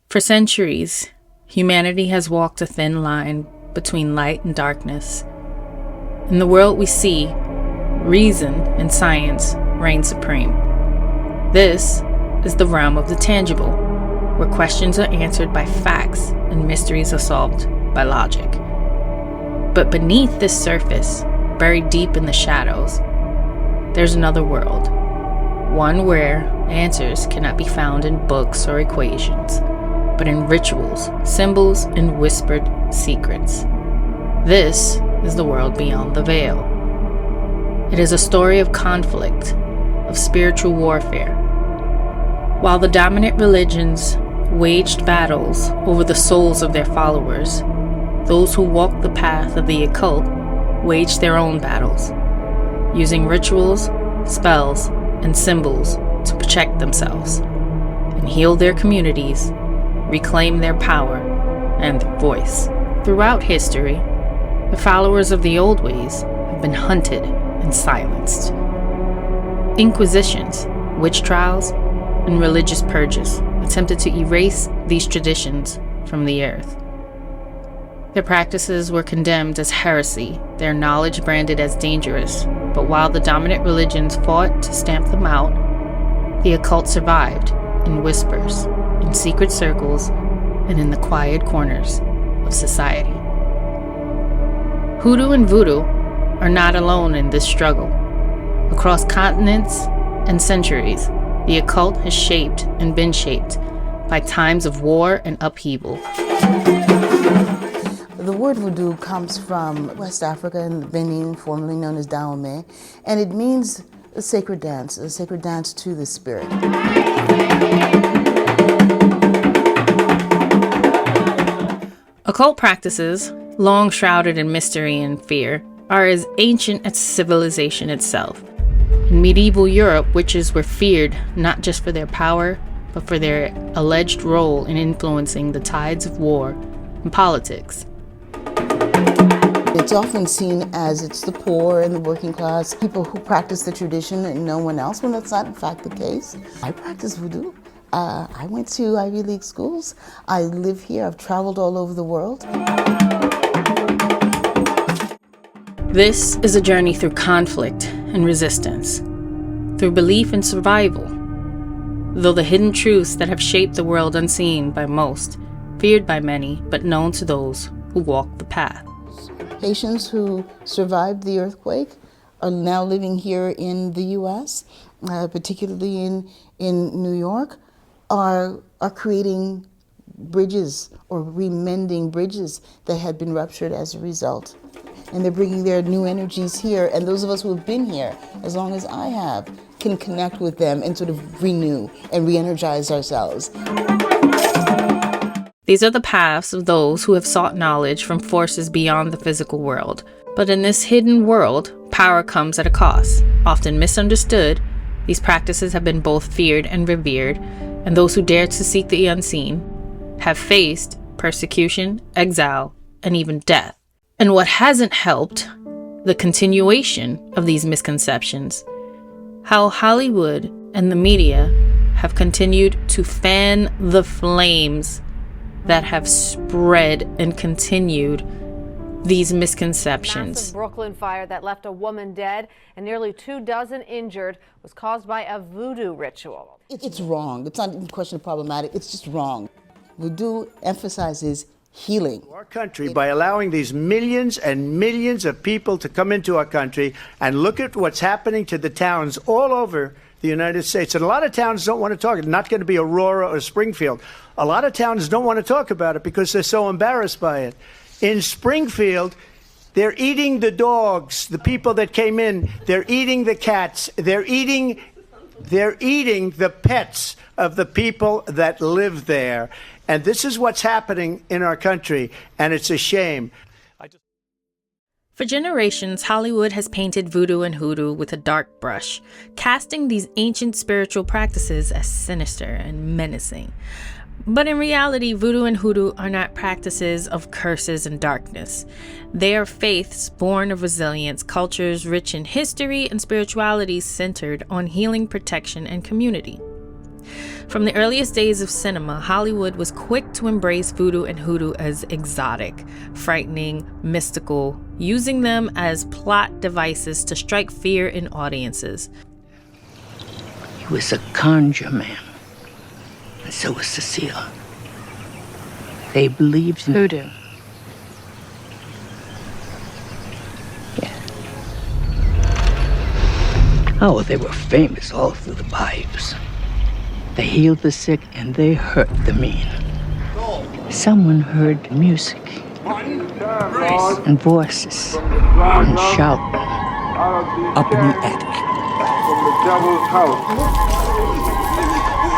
For centuries, humanity has walked a thin line between light and darkness. In the world we see, reason and science reign supreme. This is the realm of the tangible, where questions are answered by facts and mysteries are solved by logic. But beneath this surface, buried deep in the shadows, there's another world. One where answers cannot be found in books or equations, but in rituals, symbols, and whispered secrets. This is the world beyond the veil. It is a story of conflict, of spiritual warfare. While the dominant religions waged battles over the souls of their followers, those who walked the path of the occult waged their own battles, using rituals, spells, and symbols to protect themselves and heal their communities, reclaim their power and their voice. Throughout history, the followers of the old ways have been hunted and silenced. Inquisitions, witch trials, and religious purges attempted to erase these traditions from the earth. Their practices were condemned as heresy, their knowledge branded as dangerous, but while the dominant religions fought to stamp them out, the occult survived in whispers, in secret circles, and in the quiet corners of society. Hoodoo and Voodoo are not alone in this struggle. Across continents and centuries, the occult has shaped and been shaped by times of war and upheaval. The word voodoo comes from West Africa and Benin, formerly known as Dahomey, and it means a sacred dance to the spirit. Occult practices, long shrouded in mystery and fear, are as ancient as civilization itself. In medieval Europe, witches were feared not just for their power, but for their alleged role in influencing the tides of war and politics. It's often seen as it's the poor and the working class, people who practice the tradition and no one else, when that's not in fact the case. I practice voodoo. I went to Ivy League schools. I live here. I've traveled all over the world. This is a journey through conflict and resistance, through belief and survival. Though the hidden truths that have shaped the world unseen by most, feared by many, but known to those who walk the path. Haitians who survived the earthquake are now living here in the U.S., particularly in New York, are creating bridges or remending bridges that had been ruptured as a result. And they're bringing their new energies here, and those of us who have been here, as long as I have, can connect with them and sort of renew and re-energize ourselves. These are the paths of those who have sought knowledge from forces beyond the physical world. But in this hidden world, power comes at a cost. Often misunderstood, these practices have been both feared and revered, and those who dare to seek the unseen have faced persecution, exile, and even death. And what hasn't helped, the continuation of these misconceptions. How Hollywood and the media have continued to fan the flames that have spread and continued these misconceptions. Massive Brooklyn fire that left a woman dead and nearly 24 injured was caused by a voodoo ritual. It's wrong. It's not even a question of problematic. It's just wrong. Voodoo emphasizes healing. Our country by allowing these millions and millions of people to come into our country and look at what's happening to the towns all over the United States. And a lot of towns don't want to talk. It's not going to be Aurora or Springfield. A lot of towns don't want to talk about it because they're so embarrassed by it. In Springfield, they're eating the dogs, the people that came in. They're eating the cats. They're eating the pets of the people that live there. And this is what's happening in our country, and it's a shame. For generations, Hollywood has painted voodoo and hoodoo with a dark brush, casting these ancient spiritual practices as sinister and menacing. But in reality, voodoo and hoodoo are not practices of curses and darkness. They are faiths born of resilience, cultures rich in history, and spiritualities centered on healing, protection, and community. From the earliest days of cinema, Hollywood was quick to embrace voodoo and hoodoo as exotic, frightening, mystical, using them as plot devices to strike fear in audiences. He was a conjure man, and so was Cecile. They believed in voodoo. Yeah. Oh, they were famous all through the bayous. They healed the sick and they hurt the mean. Someone heard music and voices and shouting up in the attic. From the devil's house.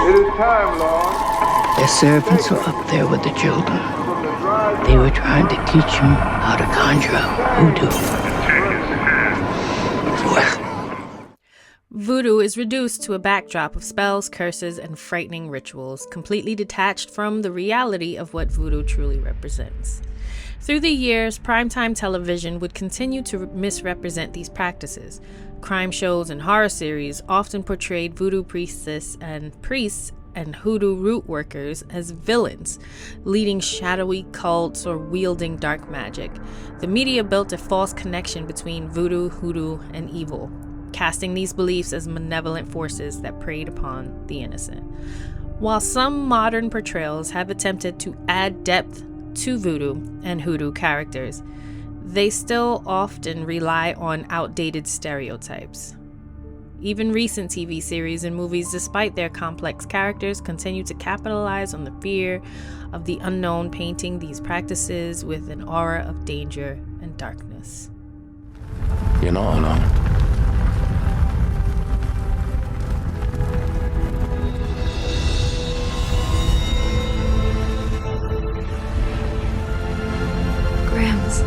It is time, Lord. Their servants were up there with the children. They were trying to teach them how to conjure up voodoo. Voodoo is reduced to a backdrop of spells, curses, and frightening rituals, completely detached from the reality of what voodoo truly represents. Through the years, primetime television would continue to misrepresent these practices. Crime shows and horror series often portrayed voodoo priestess and priests and hoodoo root workers as villains, leading shadowy cults or wielding dark magic. The media built a false connection between voodoo, hoodoo, and evil, casting these beliefs as malevolent forces that preyed upon the innocent. While some modern portrayals have attempted to add depth to voodoo and hoodoo characters, they still often rely on outdated stereotypes. Even recent TV series and movies, despite their complex characters, continue to capitalize on the fear of the unknown, painting these practices with an aura of danger and darkness. You're not alone. Grams.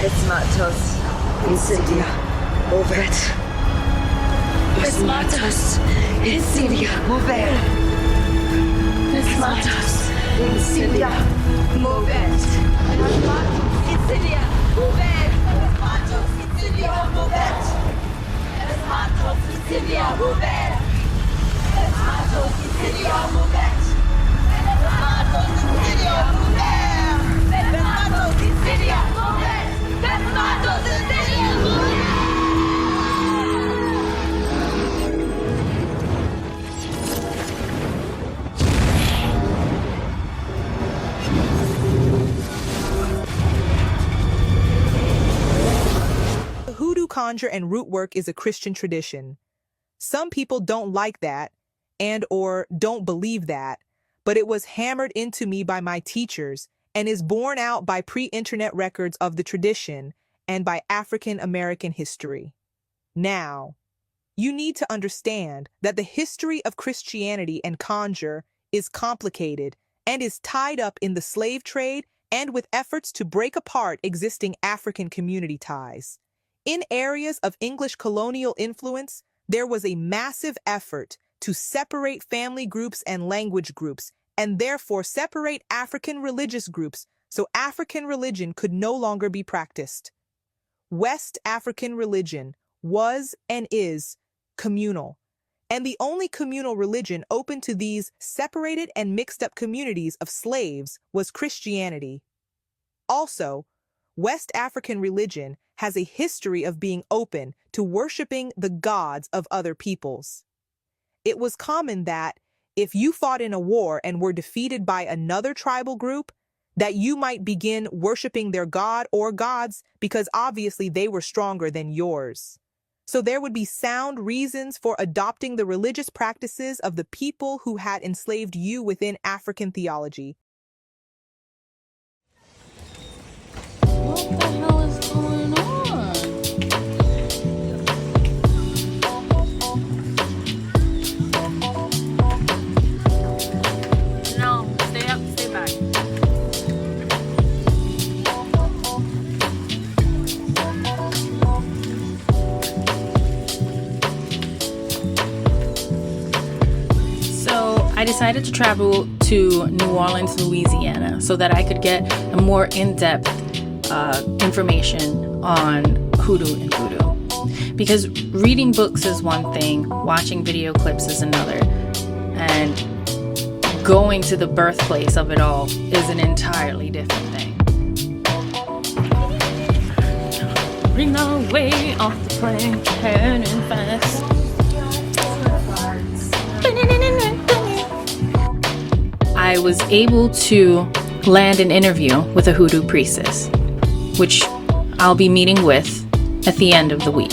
Esmatos, incendia, movet. Esmatos, incendia, movet. Esmatos, incendia, movet. Esmatos, incendia, movet. Esmatos, incendia, movet. Esmatos, incendia, movet. Esmatos, incendia, movet. Esmatos, incendia, movet. Esmatos, incendia, movet. The hoodoo conjure and root work is a Christian tradition. Some people don't like that and or don't believe that, but it was hammered into me by my teachers and is borne out by pre-internet records of the tradition and by African American history. Now, you need to understand that the history of Christianity and conjure is complicated and is tied up in the slave trade and with efforts to break apart existing African community ties. In areas of English colonial influence, there was a massive effort to separate family groups and language groups, and therefore separate African religious groups so African religion could no longer be practiced. West African religion was and is communal, and the only communal religion open to these separated and mixed-up communities of slaves was Christianity. Also, West African religion has a history of being open to worshiping the gods of other peoples. It was common that if you fought in a war and were defeated by another tribal group, that you might begin worshiping their god or gods because obviously they were stronger than yours. So there would be sound reasons for adopting the religious practices of the people who had enslaved you within African theology. What the hell is going on? No, stay up, stay back. So I decided to travel to New Orleans, Louisiana, so that I could get a more in-depth information on Hoodoo and Voodoo. Because reading books is one thing, watching video clips is another, and going to the birthplace of it all is an entirely different thing. Bring our way off the plane, turning fast. I was able to land an interview with a Hoodoo priestess, which I'll be meeting with at the end of the week.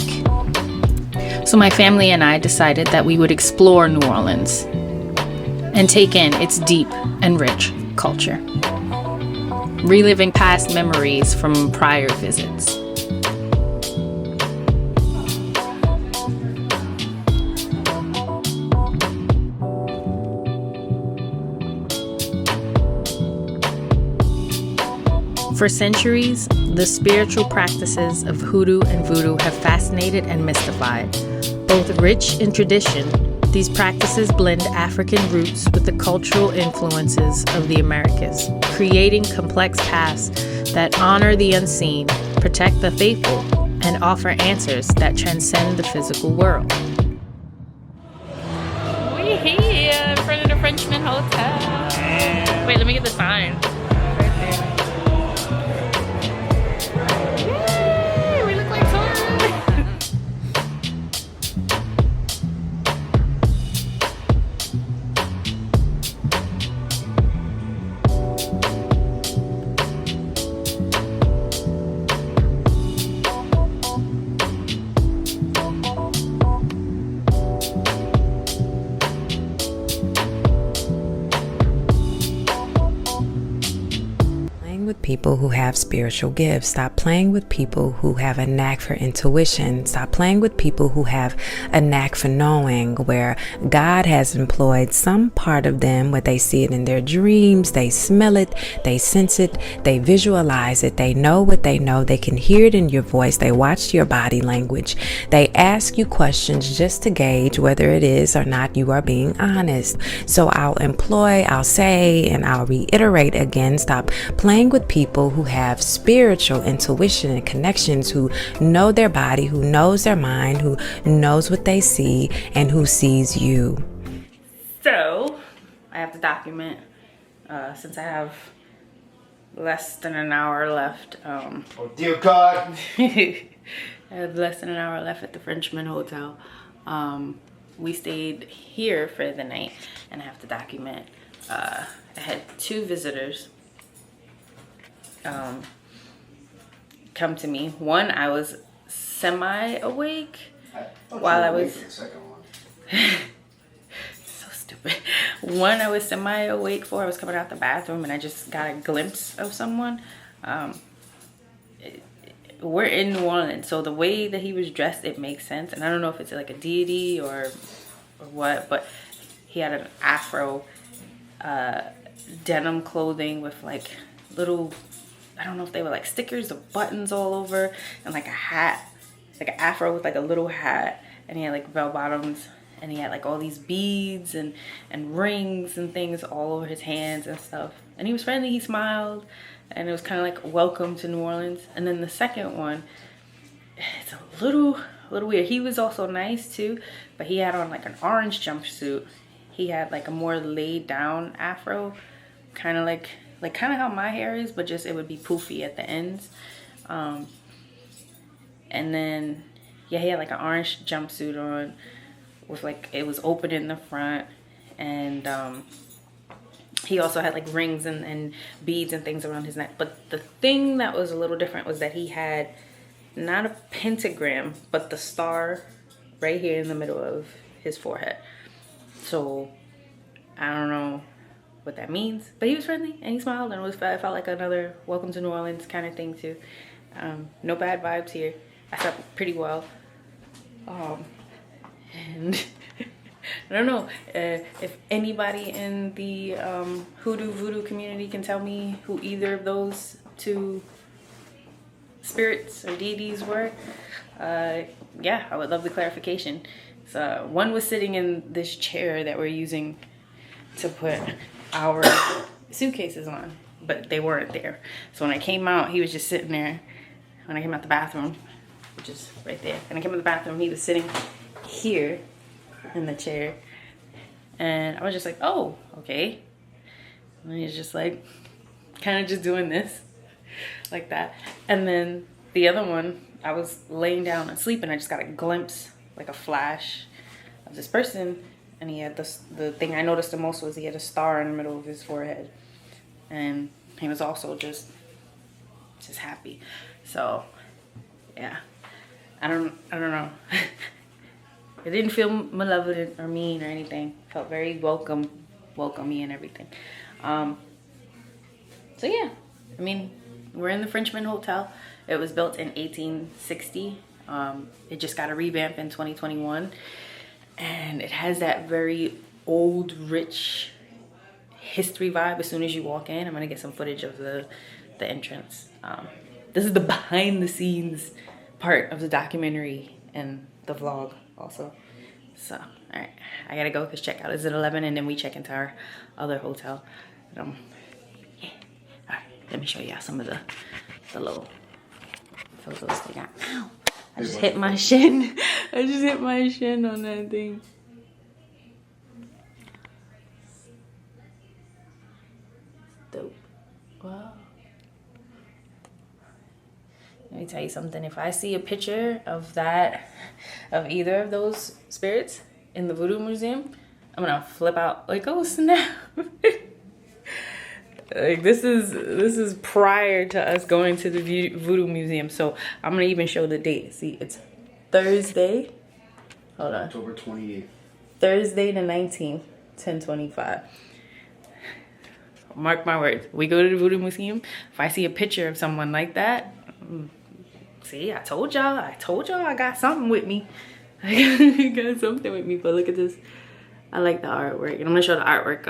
So my family and I decided that we would explore New Orleans and take in its deep and rich culture, reliving past memories from prior visits. For centuries, the spiritual practices of Hoodoo and Voodoo have fascinated and mystified. Both rich in tradition, these practices blend African roots with the cultural influences of the Americas, creating complex paths that honor the unseen, protect the faithful, and offer answers that transcend the physical world. We're here in front of the Frenchman Hotel. Wait, let me get the sign. People who have spiritual gifts. Stop playing with people who have a knack for intuition. Stop playing with people who have a knack for knowing, where God has employed some part of them where they see it in their dreams, they smell it, they sense it, they visualize it, they know what they know, they can hear it in your voice, they watch your body language, they ask you questions just to gauge whether it is or not you are being honest. So I'll say, and I'll reiterate again, stop playing with people who have spiritual intuition and connections, who know their body, who knows their mind, who knows what they see, and who sees you. So, I have to document, since I have less than an hour left. Oh dear God! I have less than an hour left at the Frenchman Hotel. We stayed here for the night, and I have to document. I had 2 visitors come to me. One, I was semi-awake while I was... So stupid. One, I was semi-awake for. I was coming out the bathroom and I just got a glimpse of someone. We're in New Orleans, so the way that he was dressed, it makes sense. And I don't know if it's like a deity or what, but he had an afro, denim clothing with like little... I don't know if they were like stickers or buttons all over, and like a hat, like an afro with like a little hat, and he had like bell bottoms, and he had like all these beads and rings and things all over his hands and stuff. And he was friendly, he smiled, and it was kind of like welcome to New Orleans. And then the second one, it's a little weird. He was also nice too, but he had on like an orange jumpsuit. He had like a more laid down afro, kind of like kind of how my hair is, but just it would be poofy at the ends. And then, yeah, he had like an orange jumpsuit on with like, it was open in the front. And he also had like rings and beads and things around his neck. But the thing that was a little different was that he had not a pentagram, but the star right here in the middle of his forehead. So I don't know what that means, but he was friendly and he smiled, and it felt like another welcome to New Orleans kind of thing too. No bad vibes here. I slept pretty well. And I don't know if anybody in the Hoodoo Voodoo community can tell me who either of those 2 spirits or deities were. Yeah, I would love the clarification. So one was sitting in this chair that we're using to put our suitcases on. but they weren't there. So when I came out, he was just sitting there. When I came out the bathroom, which is right there. When I came out the bathroom, he was sitting here in the chair. And I was just like, oh, okay. And he's just like, kind of just doing this, like that. And then the other one, I was laying down and sleeping. I just got a glimpse, like a flash of this person. And he had this, the thing I noticed the most was he had a star in the middle of his forehead. And he was also just happy. So, yeah. I don't know. It didn't feel malevolent or mean or anything. It felt very welcoming and everything. So yeah, I mean, we're in the Frenchman Hotel. It was built in 1860. It just got a revamp in 2021. And it has that very old, rich history vibe as soon as you walk in. I'm gonna get some footage of the entrance. This is the behind the scenes part of the documentary and the vlog also. So, all right, I gotta go because checkout is at 11 and then we check into our other hotel. Yeah. All right, let me show y'all some of the little photos they got. Ow, I just hit my shin. I just hit my shin on that thing. Dope. Wow. Let me tell you something. If I see a picture of either of those spirits in the Voodoo Museum, I'm gonna flip out like, oh snap. Like this is prior to us going to the Voodoo Museum. So I'm gonna even show the date. See, it's Thursday. Hold on. October 28th. Thursday the 19th, 10:25. Mark my words. We go to the Voodoo Museum. If I see a picture of someone like that, see, I told y'all I got something with me. I got something with me. But look at this. I like the artwork. And I'm gonna show the artwork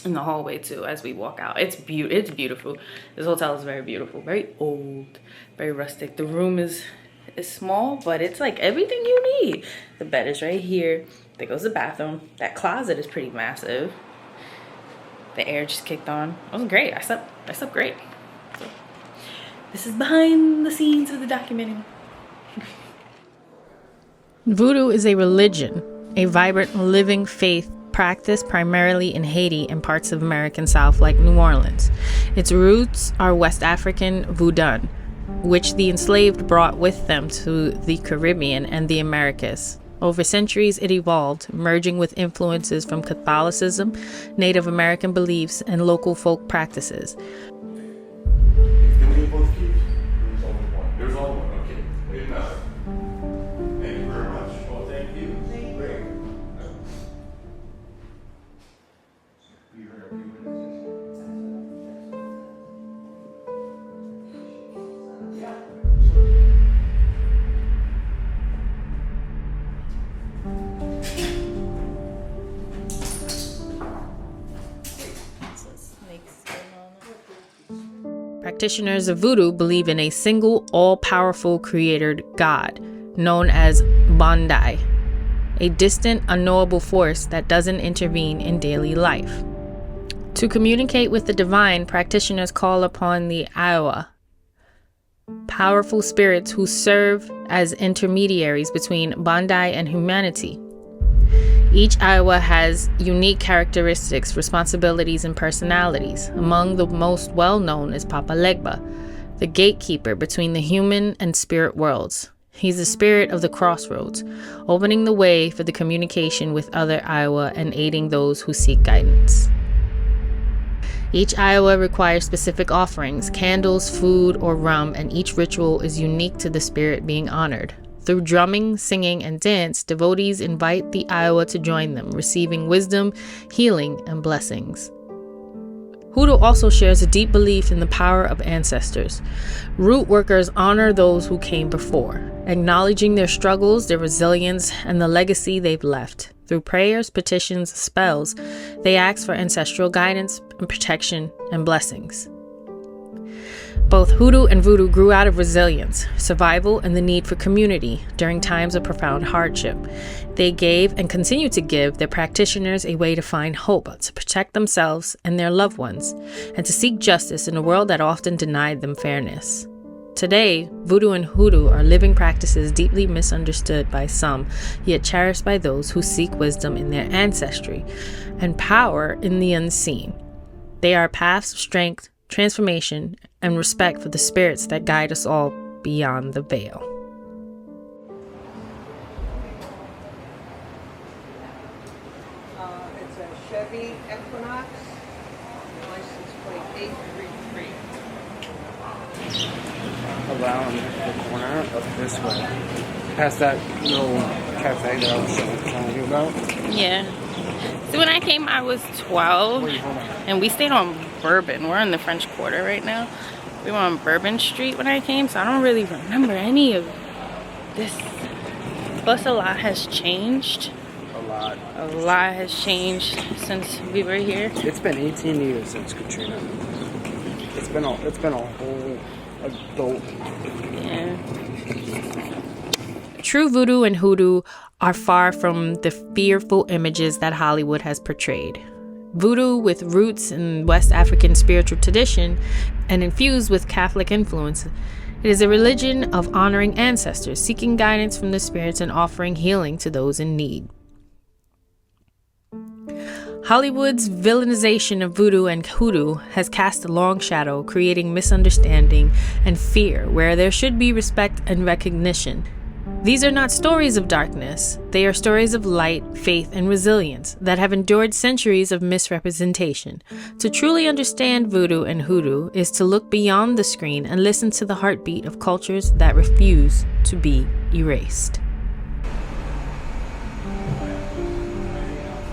in the hallway too as we walk out. It's beautiful. This hotel is very beautiful, very old, very rustic. The room is small, but it's like everything you need. The bed is right here. There goes the bathroom. That closet is pretty massive. The air just kicked on. It was great. I slept great. So, this is behind the scenes of the documentary. Voodoo is a religion, a vibrant, living faith practiced primarily in Haiti and parts of American South like New Orleans. Its roots are West African Voodoo, which the enslaved brought with them to the Caribbean and the Americas. Over centuries, it evolved, merging with influences from Catholicism, Native American beliefs, and local folk practices. There's all one. Okay. Good enough. Thank you very much. Well, thank you. Great. You heard a few minutes. Yeah. Practitioners of Voodoo believe in a single, all-powerful creator god, known as Bandai, a distant, unknowable force that doesn't intervene in daily life. To communicate with the divine, practitioners call upon the Iowa, powerful spirits who serve as intermediaries between Bandai and humanity. Each Iowa has unique characteristics, responsibilities, and personalities. Among the most well-known is Papa Legba, the gatekeeper between the human and spirit worlds. He's the spirit of the crossroads, opening the way for the communication with other Iowa and aiding those who seek guidance. Each Iowa requires specific offerings, candles, food, or rum, and each ritual is unique to the spirit being honored. Through drumming, singing, and dance, devotees invite the Iowa to join them, receiving wisdom, healing, and blessings. Hoodoo also shares a deep belief in the power of ancestors. Root workers honor those who came before, acknowledging their struggles, their resilience, and the legacy they've left. Through prayers, petitions, spells, they ask for ancestral guidance and protection and blessings. Both hoodoo and voodoo grew out of resilience, survival, and the need for community during times of profound hardship. They gave and continue to give their practitioners a way to find hope, to protect themselves and their loved ones, and to seek justice in a world that often denied them fairness. Today, voodoo and hoodoo are living practices deeply misunderstood by some, yet cherished by those who seek wisdom in their ancestry and power in the unseen. They are paths of strength, transformation, and respect for the spirits that guide us all beyond the veil. It's a Chevy Equinox, license plate 833. Around the corner of this way, past that little cafe that I was telling you about. Yeah. So when I came, I was 12, and we stayed on Bourbon. We're in the French Quarter right now. We were on Bourbon Street when I came, so I don't really remember any of this. Plus, a lot has changed. A lot has changed since we were here. It's been 18 years since Katrina. It's been a whole adult. Yeah. True voodoo and hoodoo are far from the fearful images that Hollywood has portrayed. Voodoo, with roots in West African spiritual tradition and infused with Catholic influence, it is a religion of honoring ancestors, seeking guidance from the spirits, and offering healing to those in need. Hollywood's villainization of voodoo and hoodoo has cast a long shadow, creating misunderstanding and fear where there should be respect and recognition. These are not stories of darkness. They are stories of light, faith, and resilience that have endured centuries of misrepresentation. To truly understand voodoo and hoodoo is to look beyond the screen and listen to the heartbeat of cultures that refuse to be erased.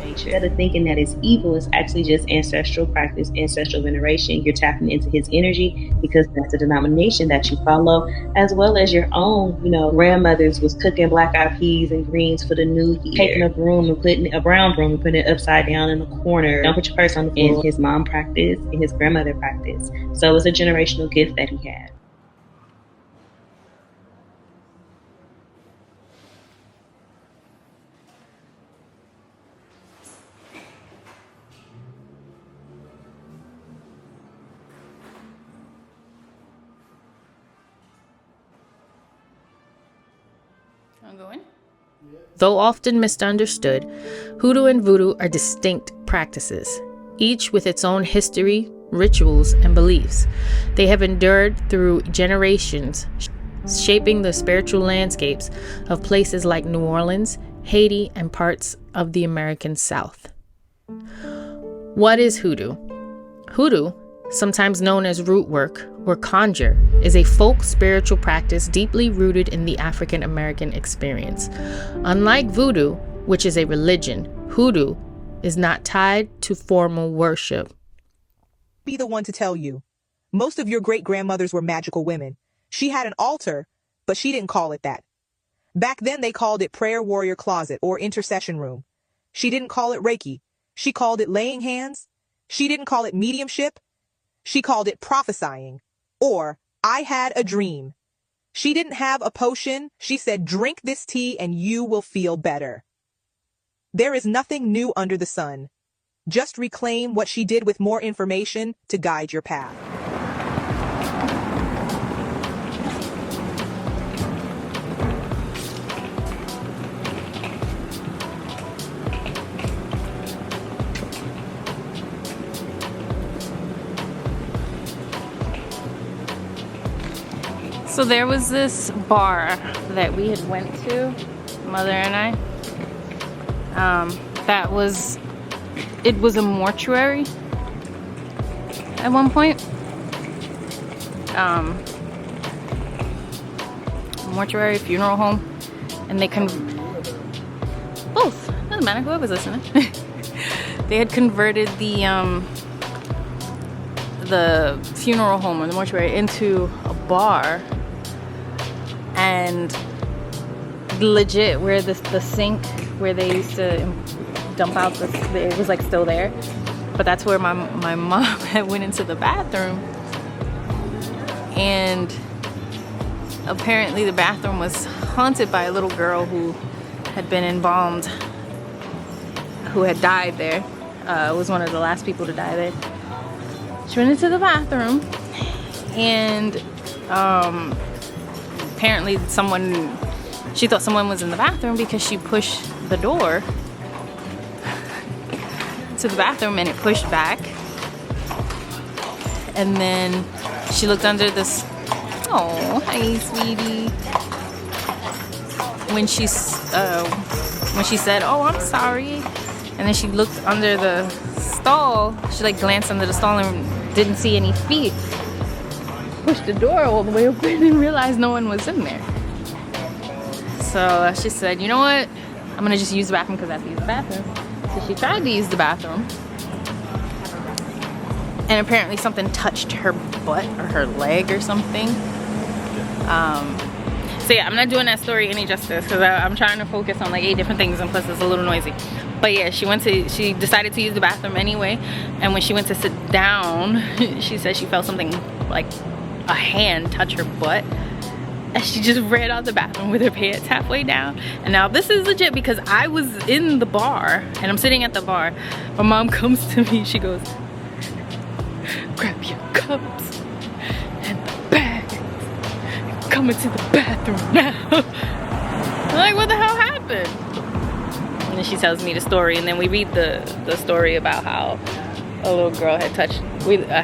Instead of thinking that it's evil, it's actually just ancestral practice, ancestral veneration. You're tapping into his energy because that's the denomination that you follow, as well as your own. Grandmothers was cooking black-eyed peas and greens for the new year, taking a broom and putting a brown broom and putting it upside down in the corner. Don't put your purse on the floor. And his mom practiced and his grandmother practiced. So it's a generational gift that he had. Though often misunderstood, hoodoo and voodoo are distinct practices, each with its own history, rituals, and beliefs. They have endured through generations, shaping the spiritual landscapes of places like New Orleans, Haiti, and parts of the American South. What is hoodoo? Hoodoo, sometimes known as root work or conjure, is a folk spiritual practice deeply rooted in the African American experience. Unlike voodoo, which is a religion, hoodoo is not tied to formal worship. Be the one to tell you. Most of your great-grandmothers were magical women. She had an altar, but she didn't call it that. Back then they called it prayer warrior closet or intercession room. She didn't call it Reiki. She called it laying hands. She didn't call it mediumship. She called it prophesying, or I had a dream. She didn't have a potion. She said, drink this tea and you will feel better. There is nothing new under the sun. Just reclaim what she did with more information to guide your path. So there was this bar that we had went to, Mother and I. It was a mortuary at one point. Mortuary, funeral home, and they both. Doesn't matter. Whoever's listening. They had converted the funeral home or the mortuary into a bar. And legit, where the sink where they used to dump out it was like still there, but that's where my mom had went into the bathroom and apparently the bathroom was haunted by a little girl who had been embalmed, who had died there. Was one of the last people to die there. She went into the bathroom, and apparently she thought someone was in the bathroom because she pushed the door to the bathroom and it pushed back. And then she looked under this. Oh, hi, sweetie. When she said, "Oh, I'm sorry," and then she looked under the stall. She like glanced under the stall and didn't see any feet. Pushed the door all the way open and realized no one was in there. So she said, "You know what? I'm gonna just use the bathroom because I have to use the bathroom." So she tried to use the bathroom, and apparently something touched her butt or her leg or something. So yeah, I'm not doing that story any justice because I'm trying to focus on like 8 different things, and plus it's a little noisy. But yeah, she decided to use the bathroom anyway, and when she went to sit down, she said she felt something like a hand touch her butt, and she just ran out the bathroom with her pants halfway down. And now this is legit because I was in the bar and I'm sitting at the bar. My mom comes to me, she goes, "Grab your cups and the bags and come into the bathroom now." I'm like, what the hell happened? And then she tells me the story, and then we read the story about how a little girl had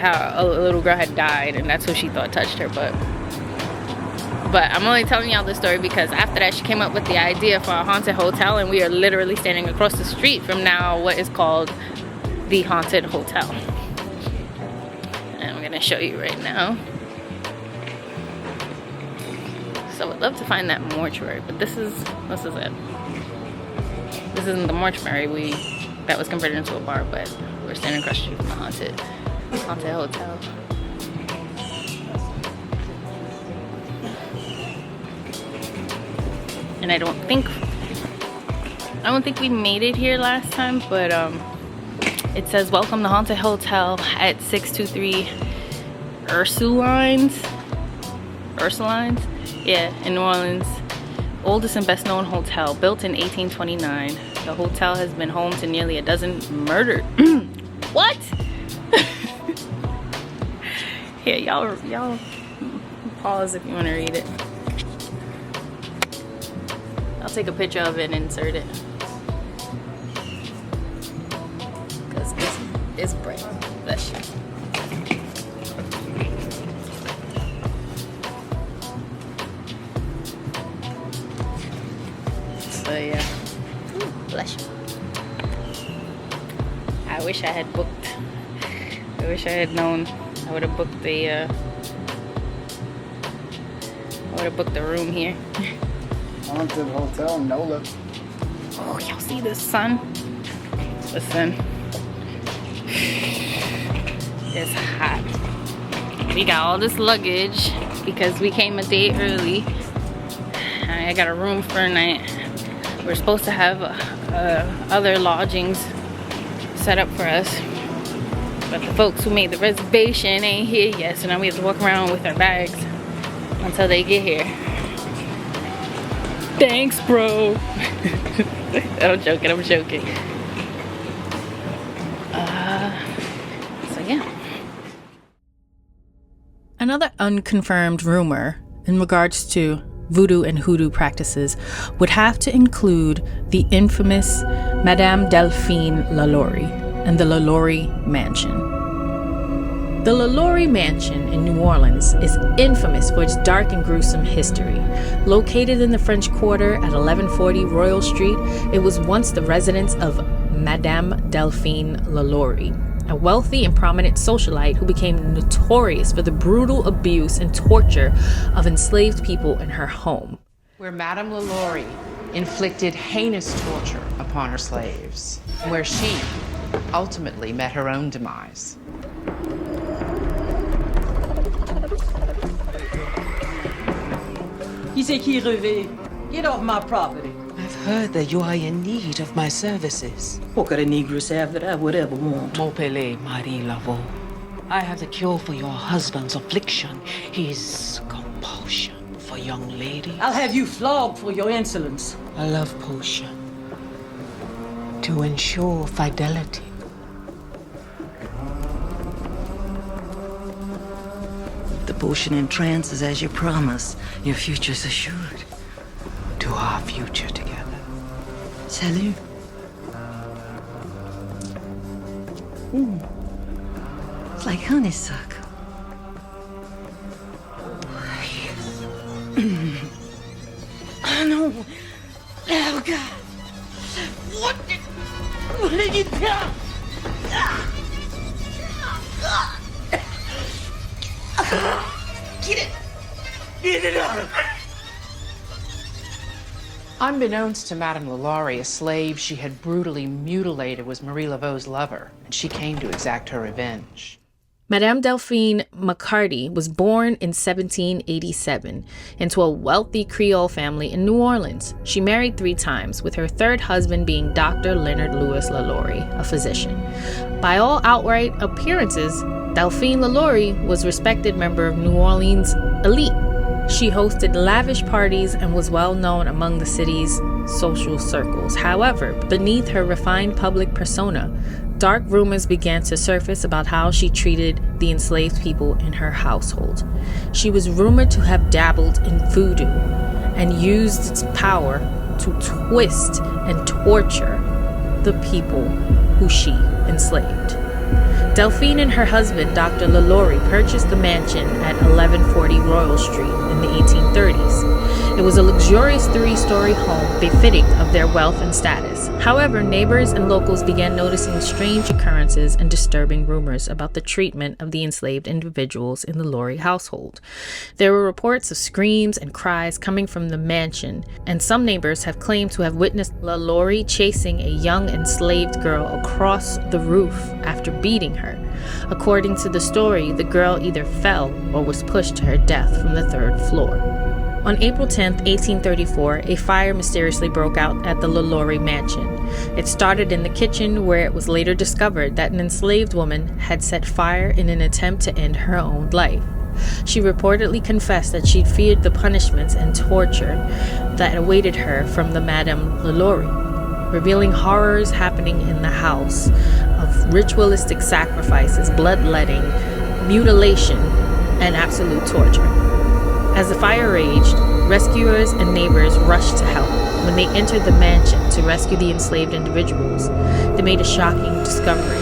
how a little girl had died, and that's who she thought touched her butt. But I'm only telling y'all this story because after that she came up with the idea for a haunted hotel, and we are literally standing across the street from now what is called the Haunted Hotel. And I'm gonna show you right now. So I'd love to find that mortuary, but this is it. This isn't the mortuary that was converted into a bar, but we're standing across the street from the haunted hotel. And I don't think we made it here last time, but it says welcome to Haunted Hotel at 623 Ursulines, yeah, in New Orleans. Oldest and best known hotel, built in 1829. The hotel has been home to nearly a dozen murdered. What? Here, y'all pause if you want to read it. I'll take a picture of it and insert it. Because it's bright. Bless you. So yeah. Ooh, bless you. I wish I had booked. I wish I had known. I would have booked the room here. Haunted Hotel, NOLA. Oh, y'all see this sun? Listen. It's hot. We got all this luggage because we came a day early. I got a room for a night. We're supposed to have other lodgings set up for us. But the folks who made the reservation ain't here yet, so now we have to walk around with our bags until they get here. Thanks, bro. I'm joking. So yeah. Another unconfirmed rumor in regards to voodoo and hoodoo practices would have to include the infamous Madame Delphine LaLaurie and the LaLaurie Mansion. The LaLaurie Mansion in New Orleans is infamous for its dark and gruesome history. Located in the French Quarter at 1140 Royal Street, it was once the residence of Madame Delphine LaLaurie, a wealthy and prominent socialite who became notorious for the brutal abuse and torture of enslaved people in her home. Where Madame LaLaurie inflicted heinous torture upon her slaves, where she ultimately met her own demise. Qui c'est qui rêvait? Get off my property. I've heard that you are in need of my services. What could a Negro say after that would ever want? M'appelez Marie Laveau. I have the cure for your husband's affliction. His compulsion for young ladies. I'll have you flogged for your insolence. A love potion to ensure fidelity. The potion entrances as you promised. Your future's assured. To our future together. Salut. It's like honeysuckle. Oh no! Oh God! What did you do? Get it! Get it out of her! Unbeknownst to Madame Lalaurie, a slave she had brutally mutilated was Marie Laveau's lover, and she came to exact her revenge. Madame Delphine McCarty was born in 1787 into a wealthy Creole family in New Orleans. She married 3 times, with her third husband being Dr. Leonard Louis Lalaurie, a physician. By all outright appearances, Delphine Lalaurie was a respected member of New Orleans' elite. She hosted lavish parties and was well known among the city's social circles. However, beneath her refined public persona, dark rumors began to surface about how she treated the enslaved people in her household. She was rumored to have dabbled in voodoo and used its power to twist and torture the people who she enslaved. Delphine and her husband, Dr. Lalaurie, purchased the mansion at 1140 Royal Street in the 1830s. It was a luxurious 3-story home befitting of their wealth and status. However, neighbors and locals began noticing strange occurrences and disturbing rumors about the treatment of the enslaved individuals in the Lalaurie household. There were reports of screams and cries coming from the mansion, and some neighbors have claimed to have witnessed Lalaurie chasing a young enslaved girl across the roof after beating her. According to the story, the girl either fell or was pushed to her death from the 3rd floor. On April 10, 1834, a fire mysteriously broke out at the Lalaurie mansion. It started in the kitchen, where it was later discovered that an enslaved woman had set fire in an attempt to end her own life. She reportedly confessed that she'd feared the punishments and torture that awaited her from the Madame Lalaurie, revealing horrors happening in the house of ritualistic sacrifices, bloodletting, mutilation, and absolute torture. As the fire raged, rescuers and neighbors rushed to help. When they entered the mansion to rescue the enslaved individuals, they made a shocking discovery.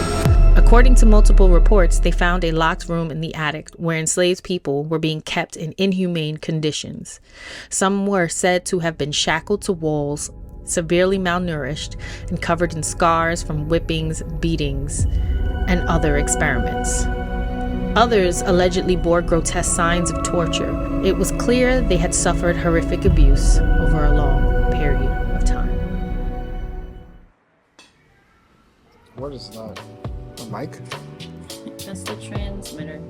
According to multiple reports, they found a locked room in the attic where enslaved people were being kept in inhumane conditions. Some were said to have been shackled to walls, severely malnourished, and covered in scars from whippings, beatings, and other experiments. Others allegedly bore grotesque signs of torture. It was clear they had suffered horrific abuse over a long period of time. What is that? A mic? That's the transmitter.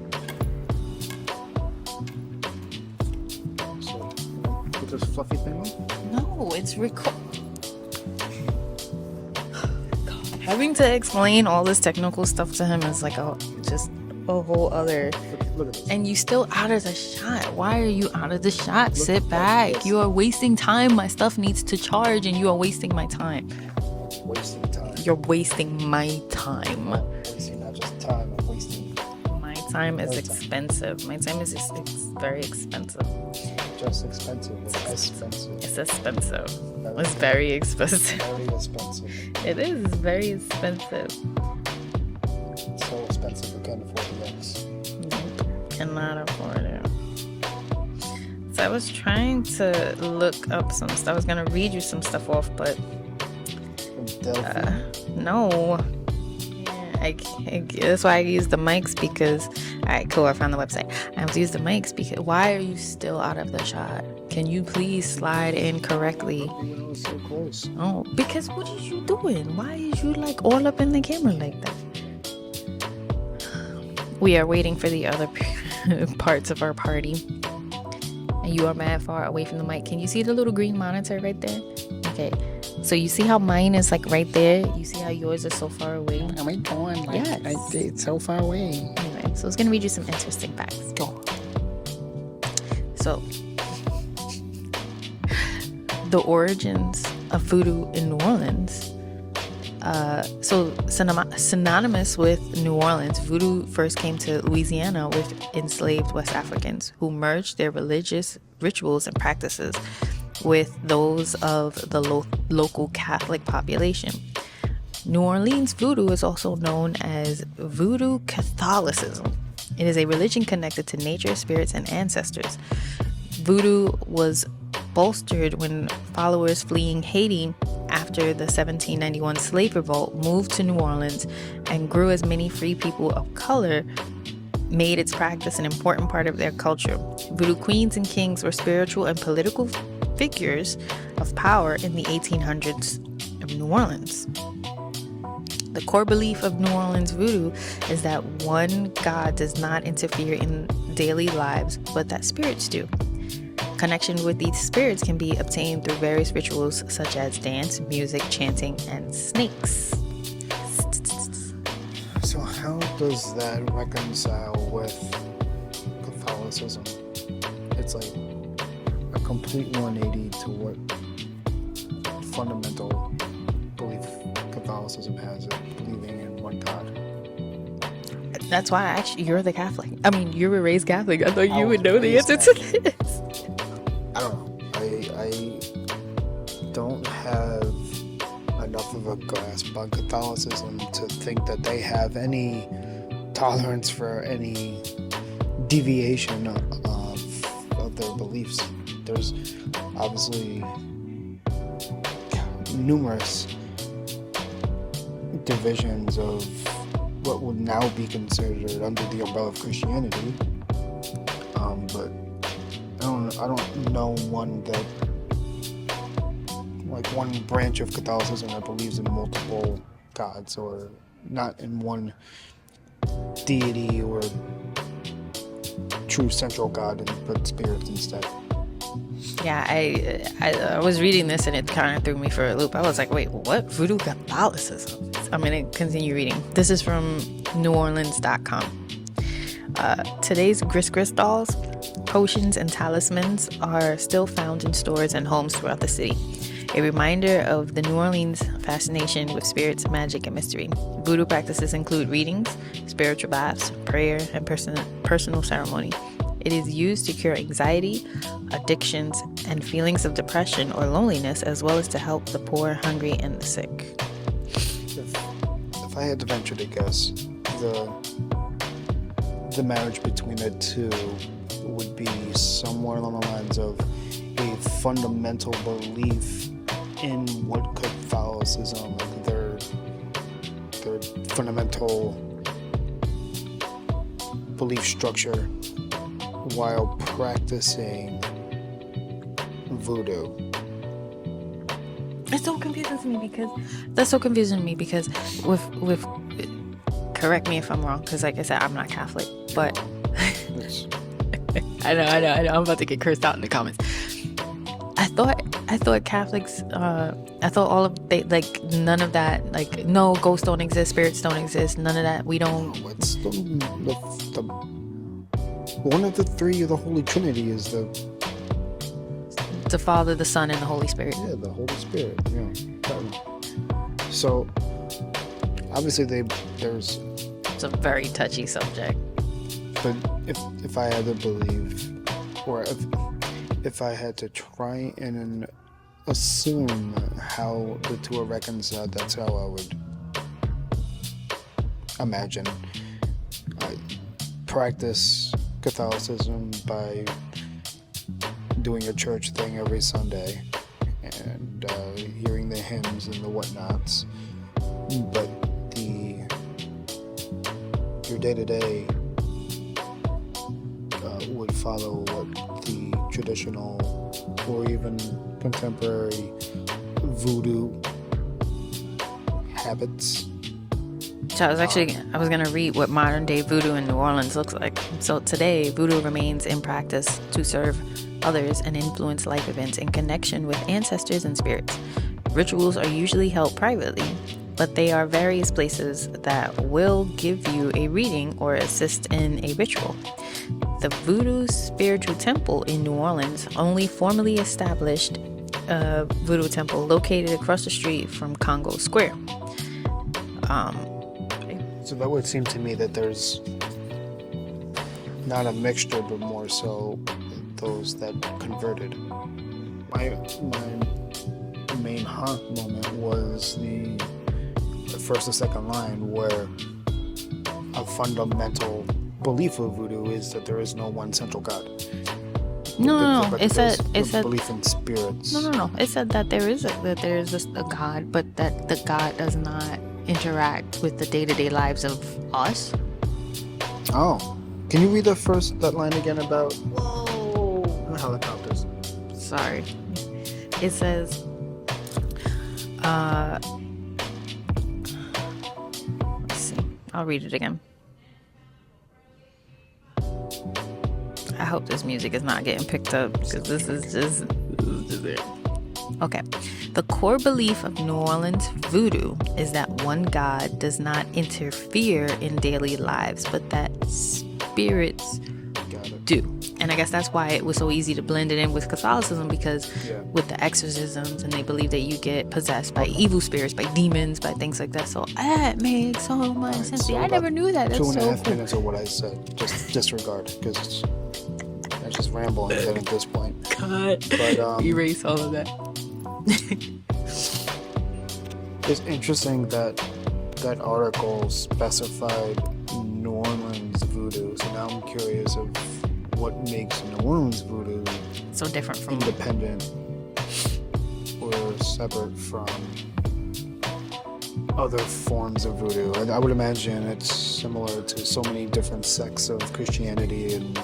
So, put this fluffy thing on? No, it's having to explain all this technical stuff to him is like just a whole other. Look at this. And you still out of the shot. Why are you out of the shot? Sit back. You are wasting time. My stuff needs to charge and you are wasting my time. Wasting time. You're wasting my time. Wasting not just time, I'm wasting. My time is expensive. My time is very expensive. Just expensive. It's expensive. It's expensive. It's very expensive. Very expensive. It is very expensive. It's so expensive we can't afford the rents. Nope, cannot afford it. So I was trying to look up some stuff. I was gonna read you some stuff off, but no. That's why I use the mics, because alright, cool, I found the website. I have to use the mics because why are you still out of the shot? Can you please slide in correctly? It was so close. Oh, because what is you doing? Why is you like all up in the camera like that? We are waiting for the other parts of our party. And you are mad far away from the mic. Can you see the little green monitor right there? Okay. So you see how mine is like right there? You see how yours is so far away? Am I going? Yes. It's so far away. Anyway. So I was going to read you some interesting facts. Go on. So, the origins of voodoo in New Orleans. Synonymous with New Orleans, voodoo first came to Louisiana with enslaved West Africans who merged their religious rituals and practices with those of the local Catholic population. New Orleans voodoo is also known as Voodoo Catholicism. It is a religion connected to nature, spirits, and ancestors. Voodoo was bolstered when followers fleeing Haiti after the 1791 slave revolt moved to New Orleans and grew as many free people of color made its practice an important part of their culture. Voodoo queens and kings were spiritual and political figures of power in the 1800s of New Orleans. The core belief of New Orleans voodoo is that one God does not interfere in daily lives, but that spirits do. Connection with these spirits can be obtained through various rituals such as dance, music, chanting, and snakes. So how does that reconcile with Catholicism? It's like a complete 180 to what fundamental belief Catholicism has, believing in one God. That's why you're the Catholic. I mean, you were raised Catholic. I thought you would know the answer to this. I don't know. I don't have enough of a grasp on Catholicism to think that they have any tolerance for any deviation of their beliefs. There's obviously numerous divisions of what would now be considered under the umbrella of Christianity, but I don't know one branch of Catholicism that believes in multiple gods, or not in one deity or true central god, but spirits instead. Yeah, I was reading this and it kind of threw me for a loop. I was like, wait, what? Voodoo Catholicism? I'm going to continue reading. This is from neworleans.com. Today's gris dolls, potions, and talismans are still found in stores and homes throughout the city. A reminder of the New Orleans fascination with spirits, magic, and mystery. Voodoo practices include readings, spiritual baths, prayer, and personal ceremony. It is used to cure anxiety, addictions, and feelings of depression or loneliness, as well as to help the poor, hungry, and the sick. If I had to venture to guess, the marriage between the two would be somewhere along the lines of a fundamental belief in what Catholicism, like their fundamental belief structure, while practicing voodoo. That's so confusing to me because with correct me if I'm wrong, because like I said, I'm not Catholic, but I know I'm about to get cursed out in the comments. I thought Catholics, I thought all of they, like, none of that, like, no, ghosts don't exist, spirits don't exist, none of that. We don't. It's the one of the three of the Holy Trinity is the Father, the Son, and the Holy Spirit. Yeah, the Holy Spirit. Yeah. So obviously there's. It's a very touchy subject. But if I had to believe, or if I had to try and assume how the two are reconciled, that's how I would imagine. I practice Catholicism by doing a church thing every Sunday and hearing the hymns and the whatnots, but your day-to-day would follow what the traditional or even contemporary voodoo habits. So I was going to read what modern day voodoo in New Orleans looks like. So today, voodoo remains in practice to serve others and influence life events in connection with ancestors and spirits. Rituals are usually held privately, but they are various places that will give you a reading or assist in a ritual. The Voodoo Spiritual Temple in New Orleans only formally established a Voodoo temple located across the street from Congo Square. So that would seem to me that there's not a mixture, but more so those that converted. My main moment was the first and second line, where a fundamental belief of voodoo is that there is no one central god. No. It said belief in spirits. No. It said that there is a god, but that the god does not interact with the day-to-day lives of us. Oh, can you read that line again about helicopters? Sorry. It says, let's see. I'll read it again. I hope this music is not getting picked up, because this is just it. Okay. The core belief of New Orleans voodoo is that one god does not interfere in daily lives, but that spirits do. And I guess that's why it was so easy to blend it in with Catholicism, because with the exorcisms, and they believe that you get possessed by evil spirits, by demons, by things like that. So that made so much sense. See, I never knew that. That's 2.5 minutes of what I said. Just disregard, because I'm just rambling then at this point. God, but erase all of that. It's interesting that that article specified New Orleans voodoo. So now I'm curious of what makes New Orleans voodoo so different from independent or separate from other forms of voodoo. I would imagine it's similar to so many different sects of Christianity, and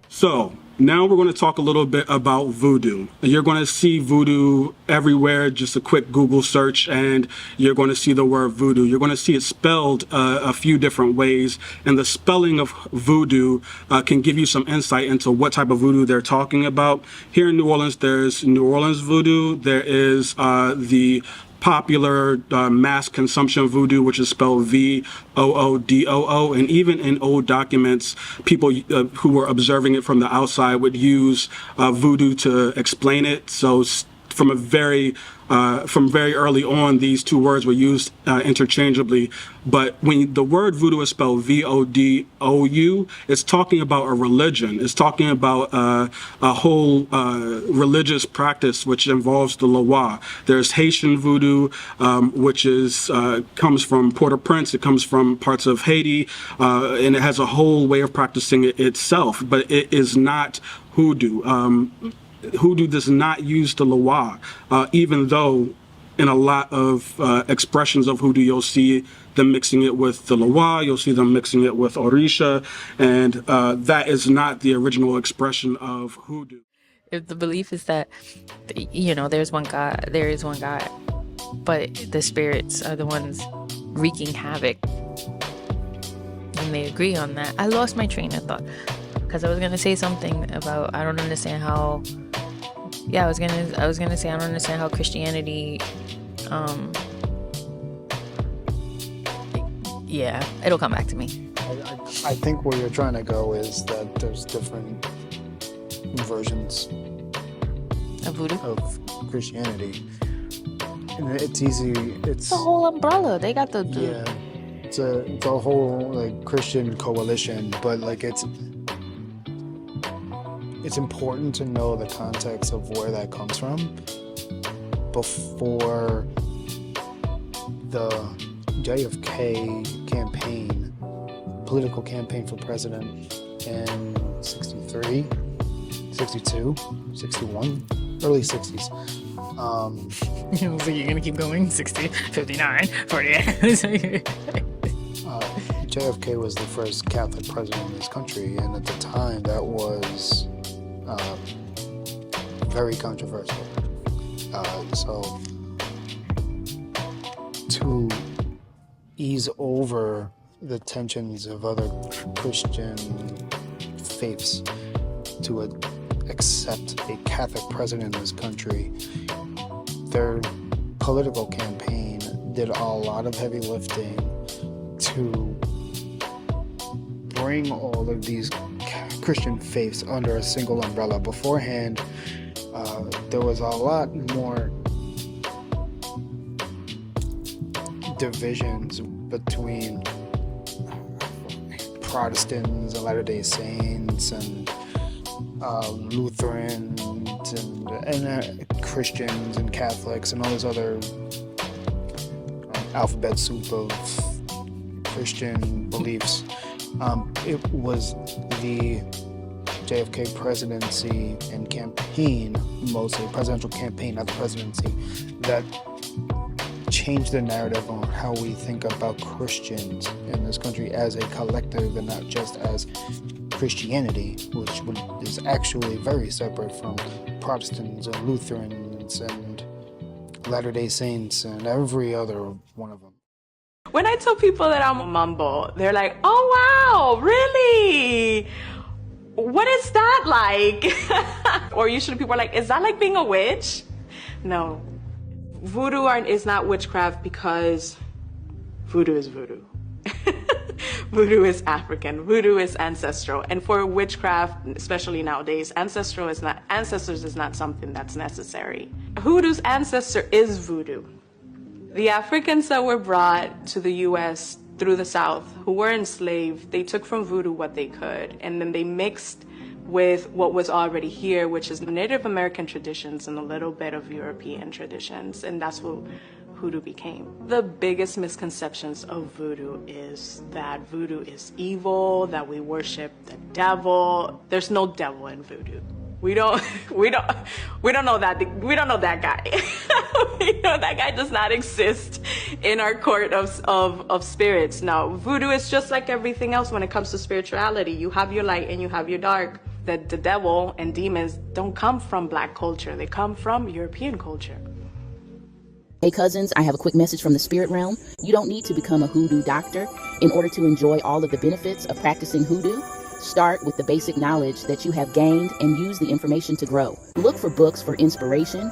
So now we're going to talk a little bit about voodoo. You're going to see voodoo everywhere. Just a quick Google search and you're going to see the word voodoo. You're going to see it spelled a few different ways, and the spelling of voodoo can give you some insight into what type of voodoo they're talking about. Here in New Orleans, there's New Orleans voodoo. There is the popular mass consumption voodoo, which is spelled VOODOO, and even in old documents, people who were observing it from the outside would use voodoo to explain it. So from very early on, these two words were used interchangeably. But when the word voodoo is spelled VODOU, it's talking about a religion. It's talking about a whole religious practice which involves the Loa. There's Haitian voodoo, which comes from Port-au-Prince. It comes from parts of Haiti, and it has a whole way of practicing it itself. But it is not hoodoo. Hoodoo does not use the Loa, even though in a lot of expressions of hoodoo, you'll see them mixing it with the Loa, you'll see them mixing it with Orisha, and that is not the original expression of hoodoo. If the belief is that, there is one God, but the spirits are the ones wreaking havoc, and they agree on that. I lost my train of thought, because I was going to say something about, I don't understand how, I was gonna say I don't understand how Christianity, it'll come back to me. I think where you're trying to go is that there's different versions of voodoo, of Christianity. And it's easy. It's a whole umbrella. They got the it's a whole Christian coalition, but it's important to know the context of where that comes from before the JFK campaign, political campaign for president in 63, 62, 61, early 60s. So you're gonna keep going? 60, 59, 48. JFK was the first Catholic president in this country, and at the time that was very controversial. So to ease over the tensions of other Christian faiths, to accept a Catholic president in this country, their political campaign did a lot of heavy lifting to bring all of these Christian faiths under a single umbrella. Beforehand, there was a lot more divisions between Protestants and Latter-day Saints and Lutherans and Christians and Catholics and all this other alphabet soup of Christian beliefs. It was the JFK presidency and campaign, mostly presidential campaign, not the presidency, that changed the narrative on how we think about Christians in this country as a collective and not just as Christianity, which is actually very separate from Protestants and Lutherans and Latter-day Saints and every other one of them. When I tell people that I'm a mumble, they're like, oh wow, really? What is that like? Or usually people are like, is that like being a witch? No. Voodoo is not witchcraft because voodoo is voodoo. Voodoo is African. Voodoo is ancestral. And for witchcraft, especially nowadays, ancestors is not something that's necessary. Hoodoo's ancestor is voodoo. The Africans that were brought to the U.S. through the South, who were enslaved, they took from voodoo what they could, and then they mixed with what was already here, which is Native American traditions and a little bit of European traditions, and that's what Hoodoo became. The biggest misconceptions of voodoo is that voodoo is evil, that we worship the devil. There's no devil in voodoo. We don't know that guy. We know that guy does not exist in our court of spirits. Now, voodoo is just like everything else when it comes to spirituality. You have your light and you have your dark. The devil and demons don't come from Black culture. They come from European culture. Hey cousins, I have a quick message from the spirit realm. You don't need to become a hoodoo doctor in order to enjoy all of the benefits of practicing hoodoo. Start with the basic knowledge that you have gained and use the information to grow. Look for books for inspiration.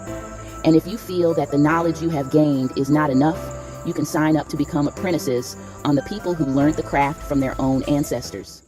And if you feel that the knowledge you have gained is not enough, you can sign up to become apprentices on the people who learned the craft from their own ancestors.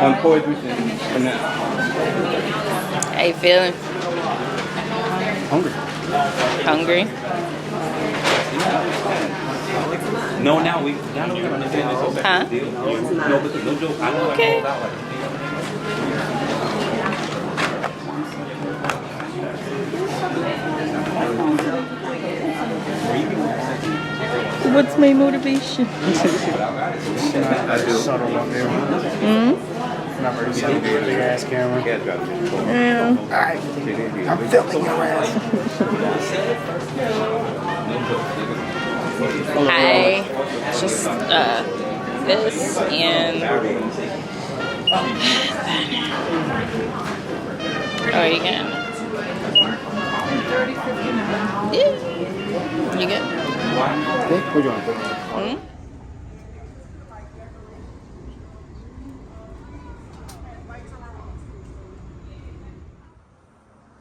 On poetry and that. How you feeling? Hungry. Hungry? No, now we understand this whole Huh? deal. No, but no joke. I know Okay. I know What's my motivation? Subtle up there. Not very subtle, big ass camera. Yeah. Alright, I'm filming your ass. Hi. Just this and oh, you can. 30-59. Yeah. You good? Okay, we're doing it. Hmm?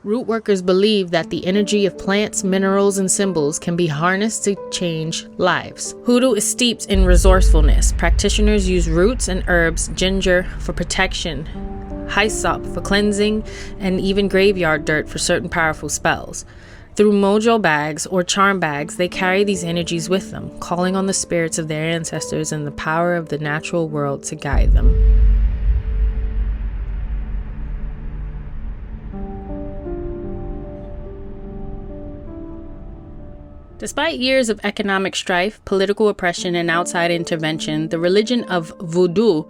Root workers believe that the energy of plants, minerals, and symbols can be harnessed to change lives. Hoodoo is steeped in resourcefulness. Practitioners use roots and herbs, ginger for protection, hyssop for cleansing, and even graveyard dirt for certain powerful spells. Through mojo bags or charm bags, they carry these energies with them, calling on the spirits of their ancestors and the power of the natural world to guide them. Despite years of economic strife, political oppression, and outside intervention, the religion of Voodoo,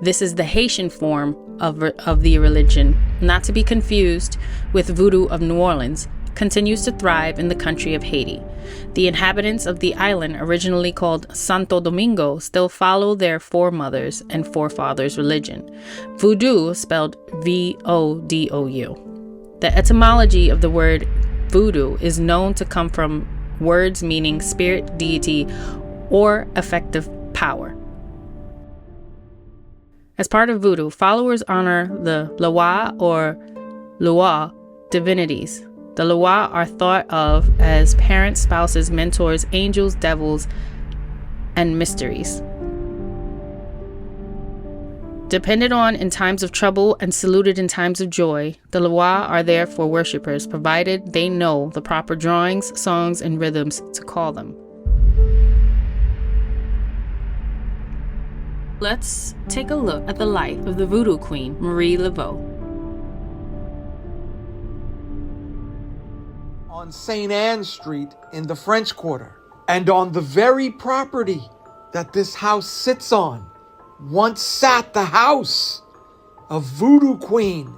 this is the Haitian form of the religion, not to be confused with Voodoo of New Orleans, continues to thrive in the country of Haiti. The inhabitants of the island, originally called Santo Domingo, still follow their foremothers' and forefathers' religion. Voodoo, spelled V-O-D-O-U. The etymology of the word voodoo is known to come from words meaning spirit, deity, or effective power. As part of Voodoo, followers honor the Loa or Lua divinities. The Loa are thought of as parents, spouses, mentors, angels, devils, and mysteries. Depended on in times of trouble and saluted in times of joy, the Loa are there for worshippers, provided they know the proper drawings, songs, and rhythms to call them. Let's take a look at the life of the Voodoo Queen, Marie Laveau. On St. Anne Street in the French Quarter, and on the very property that this house sits on, once sat the house of Voodoo Queen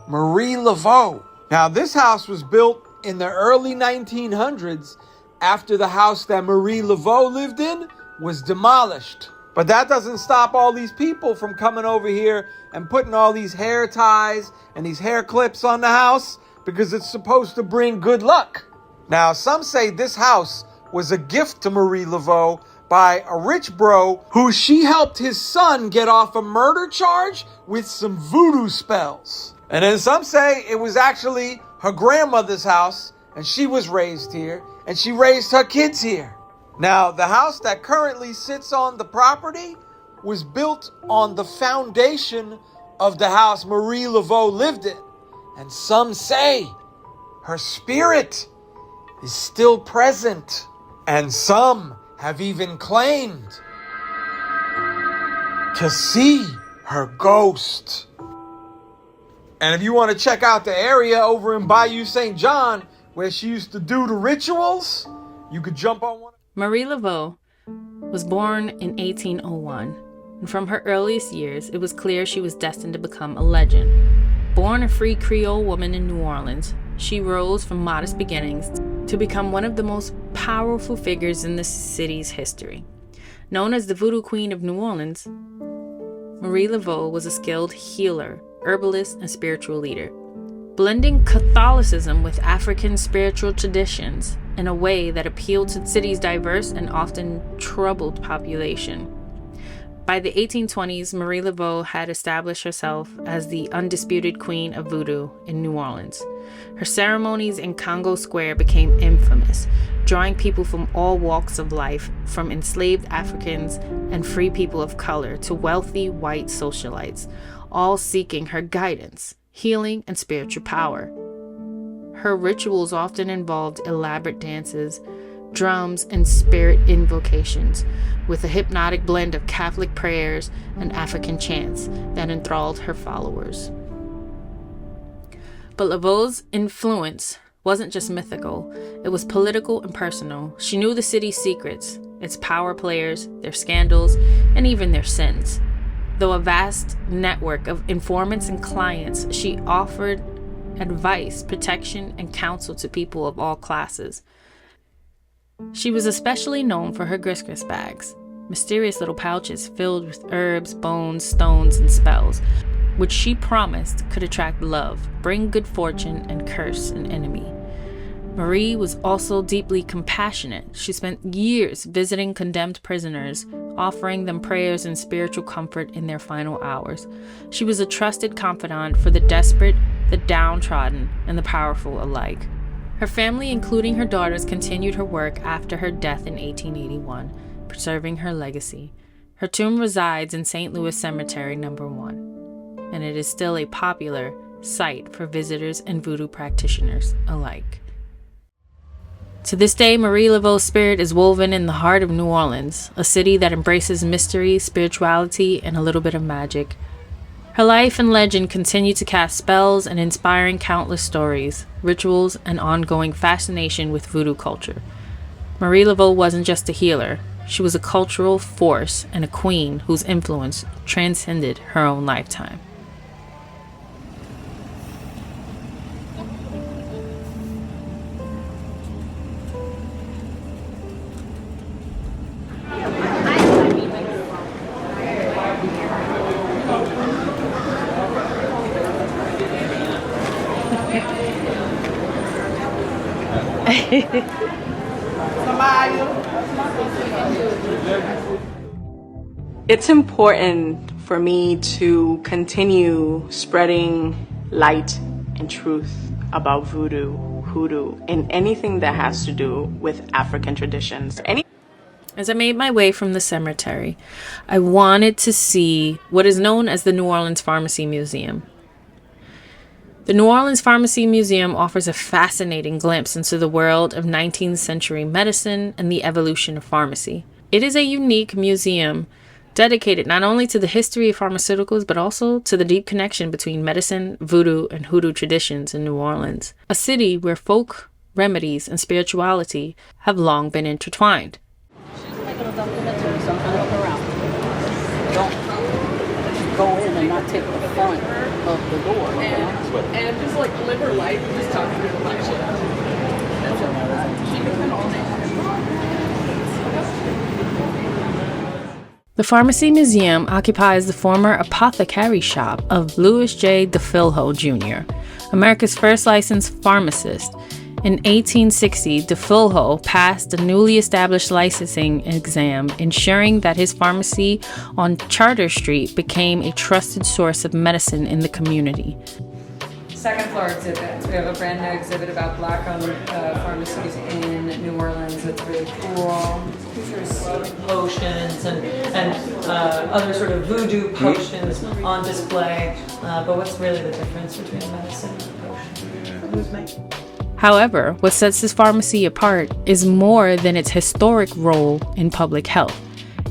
Marie Laveau. Now, this house was built in the early 1900s after the house that Marie Laveau lived in was demolished. But that doesn't stop all these people from coming over here and putting all these hair ties and these hair clips on the house because it's supposed to bring good luck. Now, some say this house was a gift to Marie Laveau by a rich bro who she helped his son get off a murder charge with some voodoo spells. And then some say it was actually her grandmother's house and she was raised here and she raised her kids here. Now, the house that currently sits on the property was built on the foundation of the house Marie Laveau lived in. And some say her spirit is still present. And some have even claimed to see her ghost. And if you want to check out the area over in Bayou St. John where she used to do the rituals, you could jump on one. Marie Laveau was born in 1801, and from her earliest years, it was clear she was destined to become a legend. Born a free Creole woman in New Orleans, she rose from modest beginnings to become one of the most powerful figures in the city's history. Known as the Voodoo Queen of New Orleans, Marie Laveau was a skilled healer, herbalist, and spiritual leader, blending Catholicism with African spiritual traditions in a way that appealed to the city's diverse and often troubled population. By the 1820s, Marie Laveau had established herself as the undisputed queen of voodoo in New Orleans. Her ceremonies in Congo Square became infamous, drawing people from all walks of life, from enslaved Africans and free people of color to wealthy white socialites, all seeking her guidance, healing, and spiritual power. Her rituals often involved elaborate dances, drums, and spirit invocations, with a hypnotic blend of Catholic prayers and African chants that enthralled her followers. But Laveau's influence wasn't just mythical, it was political and personal. She knew the city's secrets, its power players, their scandals, and even their sins. Though a vast network of informants and clients, she offered advice, protection, and counsel to people of all classes. She was especially known for her grisgris bags, mysterious little pouches filled with herbs, bones, stones, and spells, which she promised could attract love, bring good fortune, and curse an enemy. Marie was also deeply compassionate. She spent years visiting condemned prisoners, offering them prayers and spiritual comfort in their final hours. She was a trusted confidant for the desperate the downtrodden, and the powerful alike. Her family, including her daughters, continued her work after her death in 1881, preserving her legacy. Her tomb resides in St. Louis Cemetery No. 1, and it is still a popular site for visitors and voodoo practitioners alike. To this day, Marie Laveau's spirit is woven in the heart of New Orleans, a city that embraces mystery, spirituality, and a little bit of magic. Her life and legend continue to cast spells and inspiring countless stories, rituals, and ongoing fascination with voodoo culture. Marie Laveau wasn't just a healer, she was a cultural force and a queen whose influence transcended her own lifetime. It's important for me to continue spreading light and truth about voodoo, hoodoo, and anything that has to do with African traditions. As I made my way from the cemetery, I wanted to see what is known as the New Orleans Pharmacy Museum. The New Orleans Pharmacy Museum offers a fascinating glimpse into the world of 19th century medicine and the evolution of pharmacy. It is a unique museum dedicated not only to the history of pharmaceuticals, but also to the deep connection between medicine, voodoo, and hoodoo traditions in New Orleans, a city where folk, remedies, and spirituality have long been intertwined. Don't go in and not take the front of the door. And just like live her life, just talk to people like shit. That's it. Keep it all day. The Pharmacy Museum occupies the former apothecary shop of Louis J. DeFilho Jr., America's first licensed pharmacist. In 1860, DeFilho passed a newly established licensing exam, ensuring that his pharmacy on Charter Street became a trusted source of medicine in the community. Second floor exhibit. We have a brand new exhibit about Black-owned pharmacies in New Orleans. It's really cool. Features potions and other sort of voodoo potions on display. But what's really the difference between a medicine and a potion? However, what sets this pharmacy apart is more than its historic role in public health.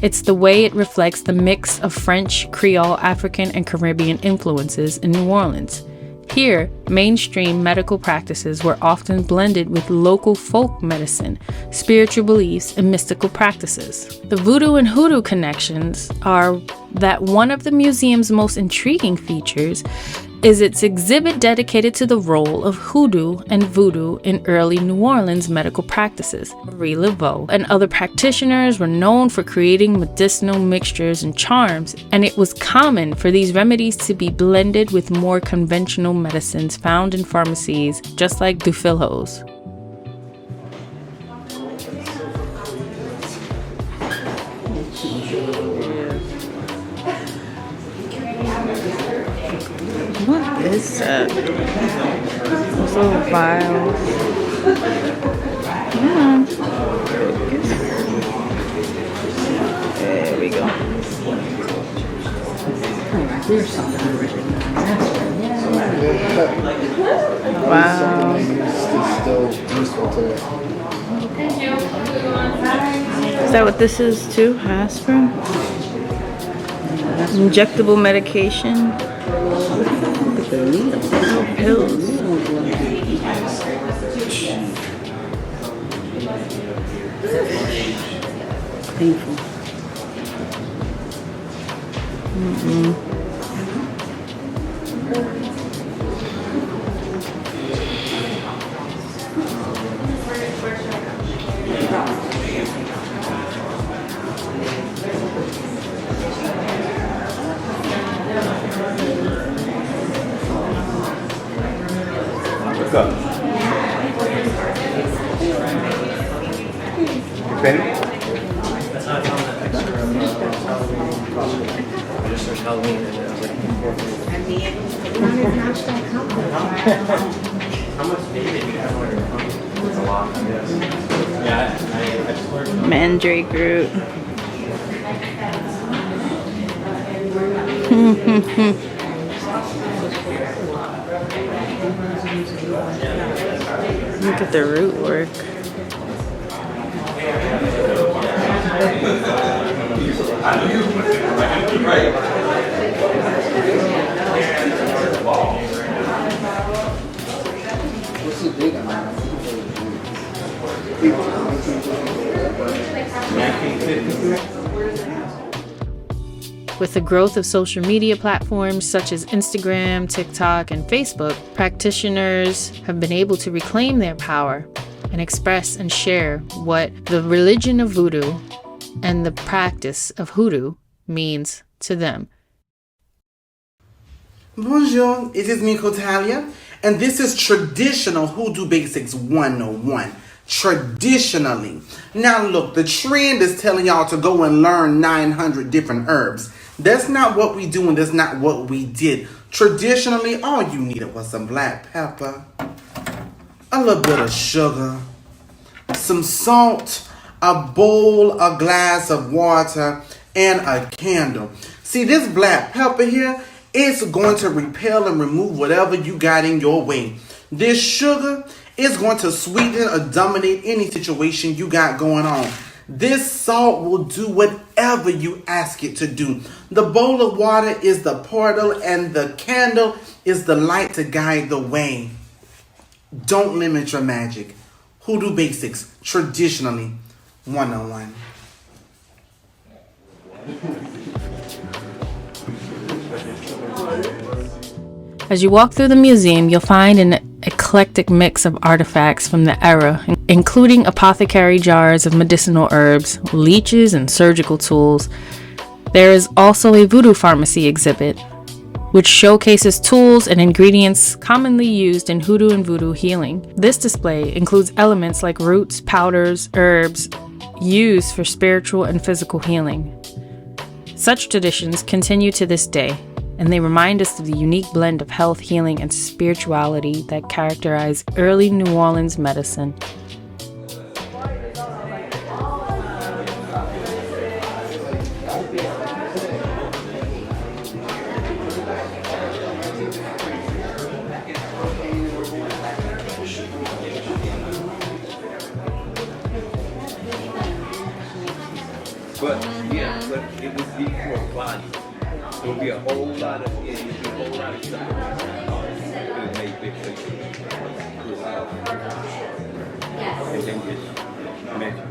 It's the way it reflects the mix of French, Creole, African, and Caribbean influences in New Orleans. Here, mainstream medical practices were often blended with local folk medicine, spiritual beliefs, and mystical practices. The voodoo and hoodoo connections are that one of the museum's most intriguing features is its exhibit dedicated to the role of hoodoo and voodoo in early New Orleans medical practices. Marie Laveau and other practitioners were known for creating medicinal mixtures and charms, and it was common for these remedies to be blended with more conventional medicines found in pharmacies, just like DeFilho's. What is that? Those little vials. Yeah. There we go. There's something written. Wow. Is that what this is too? Aspirin? Injectable medication? Pills. Painful. What's up? Okay. I just searched Halloween and I was like, much data do you have on your phone? It's a lot, I guess. Yeah, I just learned. Mandrake root. Look at the root work. With the growth of social media platforms such as Instagram, TikTok, and Facebook, practitioners have been able to reclaim their power and express and share what the religion of voodoo and the practice of hoodoo means to them. Bonjour, it is me, Talia, and this is Traditional Hoodoo Basics 101. Traditionally. Now look, the trend is telling y'all to go and learn 900 different herbs. That's not what we do, and that's not what we did. Traditionally, all you needed was some black pepper, a little bit of sugar, some salt, a bowl, a glass of water, and a candle. See, this black pepper here, it's going to repel and remove whatever you got in your way. This sugar is going to sweeten or dominate any situation you got going on. This salt will do whatever you ask it to do. The bowl of water is the portal, and the candle is the light to guide the way. Don't limit your magic. Hoodoo Basics, Traditionally 101. As you walk through the museum, you'll find an eclectic mix of artifacts from the era, including apothecary jars of medicinal herbs, leeches, and surgical tools. There is also a voodoo pharmacy exhibit, which showcases tools and ingredients commonly used in hoodoo and voodoo healing. This display includes elements like roots, powders, herbs used for spiritual and physical healing. Such traditions continue to this day, and they remind us of the unique blend of health, healing, and spirituality that characterized early New Orleans medicine. But it would be for a body. There would be a whole lot of stuff. It would make big places. And then just measure.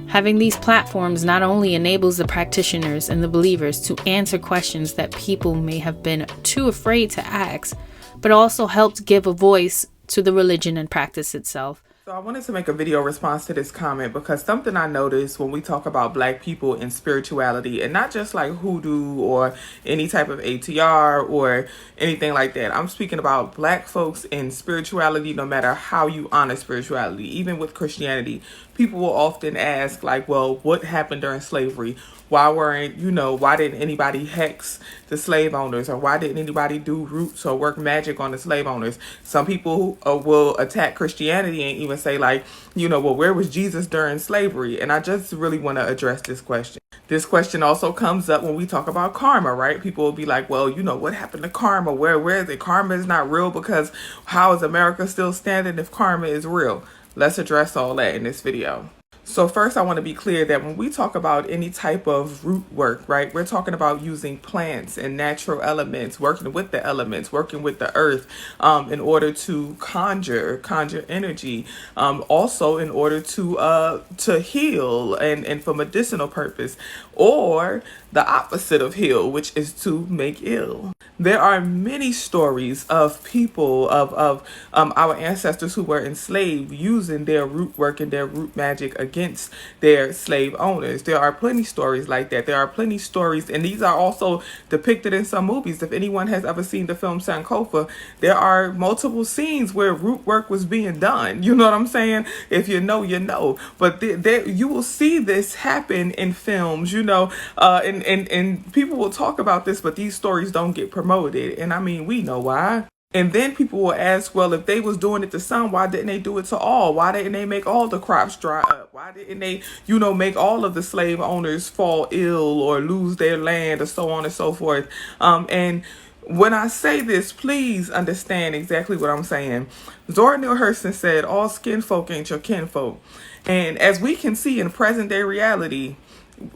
Having these platforms not only enables the practitioners and the believers to answer questions that people may have been too afraid to ask, but also helps give a voice to the religion and practice itself. So I wanted to make a video response to this comment because something I noticed when we talk about Black people and spirituality, and not just like hoodoo or any type of ATR or anything like that. I'm speaking about Black folks and spirituality, no matter how you honor spirituality. Even with Christianity, people will often ask like, well, what happened during slavery? Why didn't anybody hex the slave owners? Or why didn't anybody do roots or work magic on the slave owners? Some people will attack Christianity and even say like, well, where was Jesus during slavery? And I just really want to address this question. This question also comes up when we talk about karma, right? People will be like, well, what happened to karma? Where is it? Karma is not real because how is America still standing if karma is real? Let's address all that in this video. So first, I want to be clear that when we talk about any type of root work, right, we're talking about using plants and natural elements, working with the elements, working with the earth in order to conjure energy, also in order to heal and for medicinal purpose, or the opposite of heal, which is to make ill. There are many stories of people, of our ancestors who were enslaved using their root work and their root magic against their slave owners. There are plenty stories like that. There are plenty stories, and these are also depicted in some movies. If anyone has ever seen the film Sankofa, there are multiple scenes where root work was being done. You know what I'm saying? If you know, you know. But you will see this happen in films, and people will talk about this, but these stories don't get promoted. promote it. And I mean, we know why. And then people will ask, well, if they was doing it to some, why didn't they do it to all? Why didn't they make all the crops dry up? Why didn't they, make all of the slave owners fall ill or lose their land or so on and so forth? And when I say this, please understand exactly what I'm saying. Zora Neale Hurston said, all skin folk ain't your kinfolk. And as we can see in present day reality,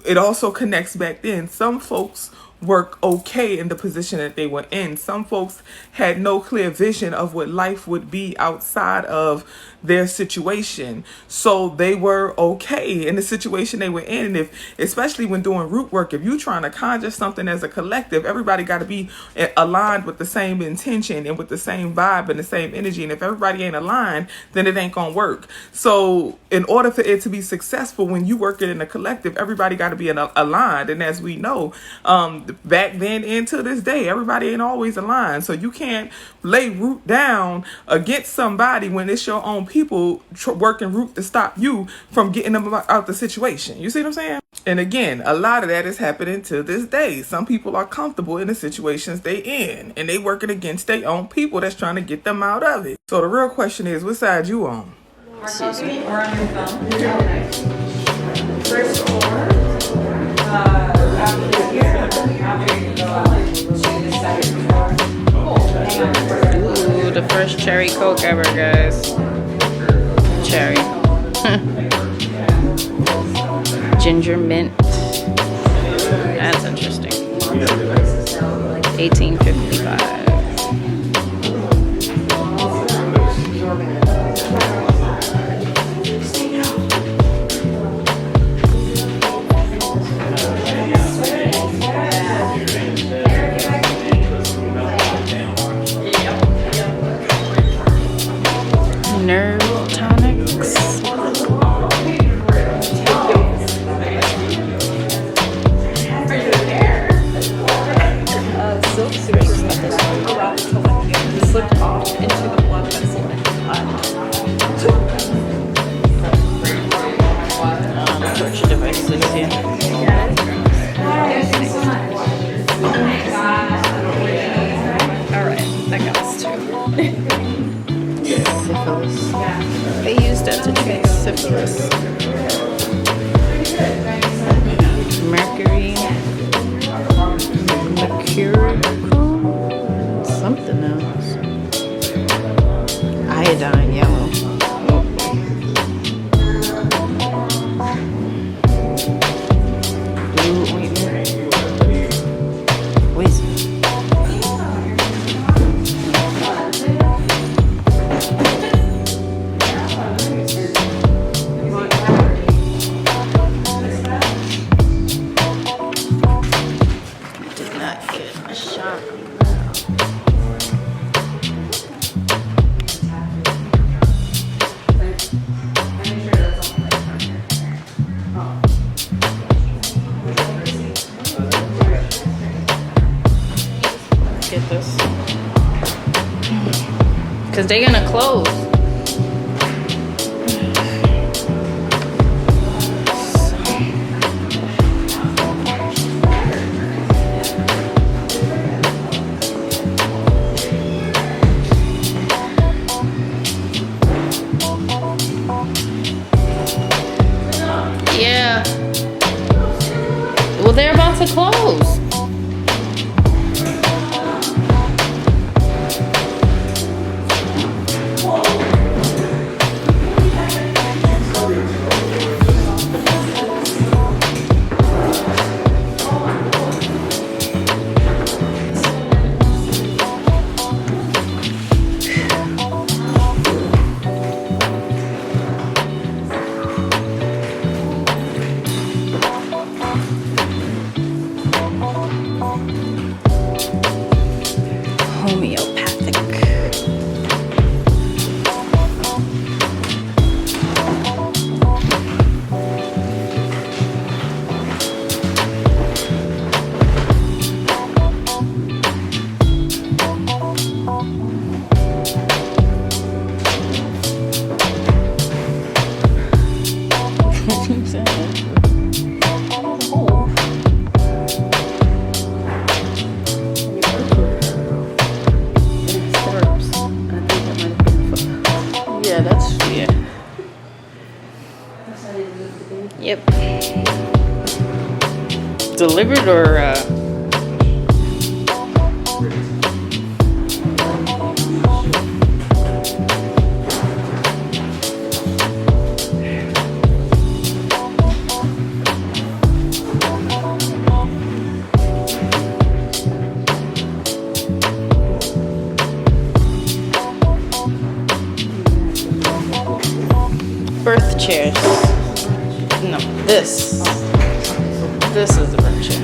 it also connects back then. Some folks work okay in the position that they were in. Some folks had no clear vision of what life would be outside of their situation. So they were okay in the situation they were in. And especially when doing root work, if you're trying to conjure something as a collective, everybody got to be aligned with the same intention and with the same vibe and the same energy. And if everybody ain't aligned, then it ain't gonna work. So in order for it to be successful, when you work it in a collective, everybody got to be aligned. And as we know, back then and to this day, everybody ain't always aligned. So you can't lay root down against somebody when it's your own people working root to stop you from getting them out the situation. You see what I'm saying? And again, a lot of that is happening to this day. Some people are comfortable in the situations they in, and they working against their own people that's trying to get them out of it. So the real question is, what side you on? Excuse me. Or on your phone. First or after you go out to the second floor. Ooh, the first cherry Coke ever, guys. Cherry. Ginger mint. That's interesting. 1855. Nerve tonics. Silk sutures that allowed to like slipped off into the blood vessel and Torture devices, Alright, that counts too. Syphilis. They used that to treat syphilis. Mercury. Mercurical. Something else. Iodine yellow. Blue ointment. Poison. Because they're gonna close. Yeah. Well, they're about to close. Delivered or birth chairs. No, this is the birth chair.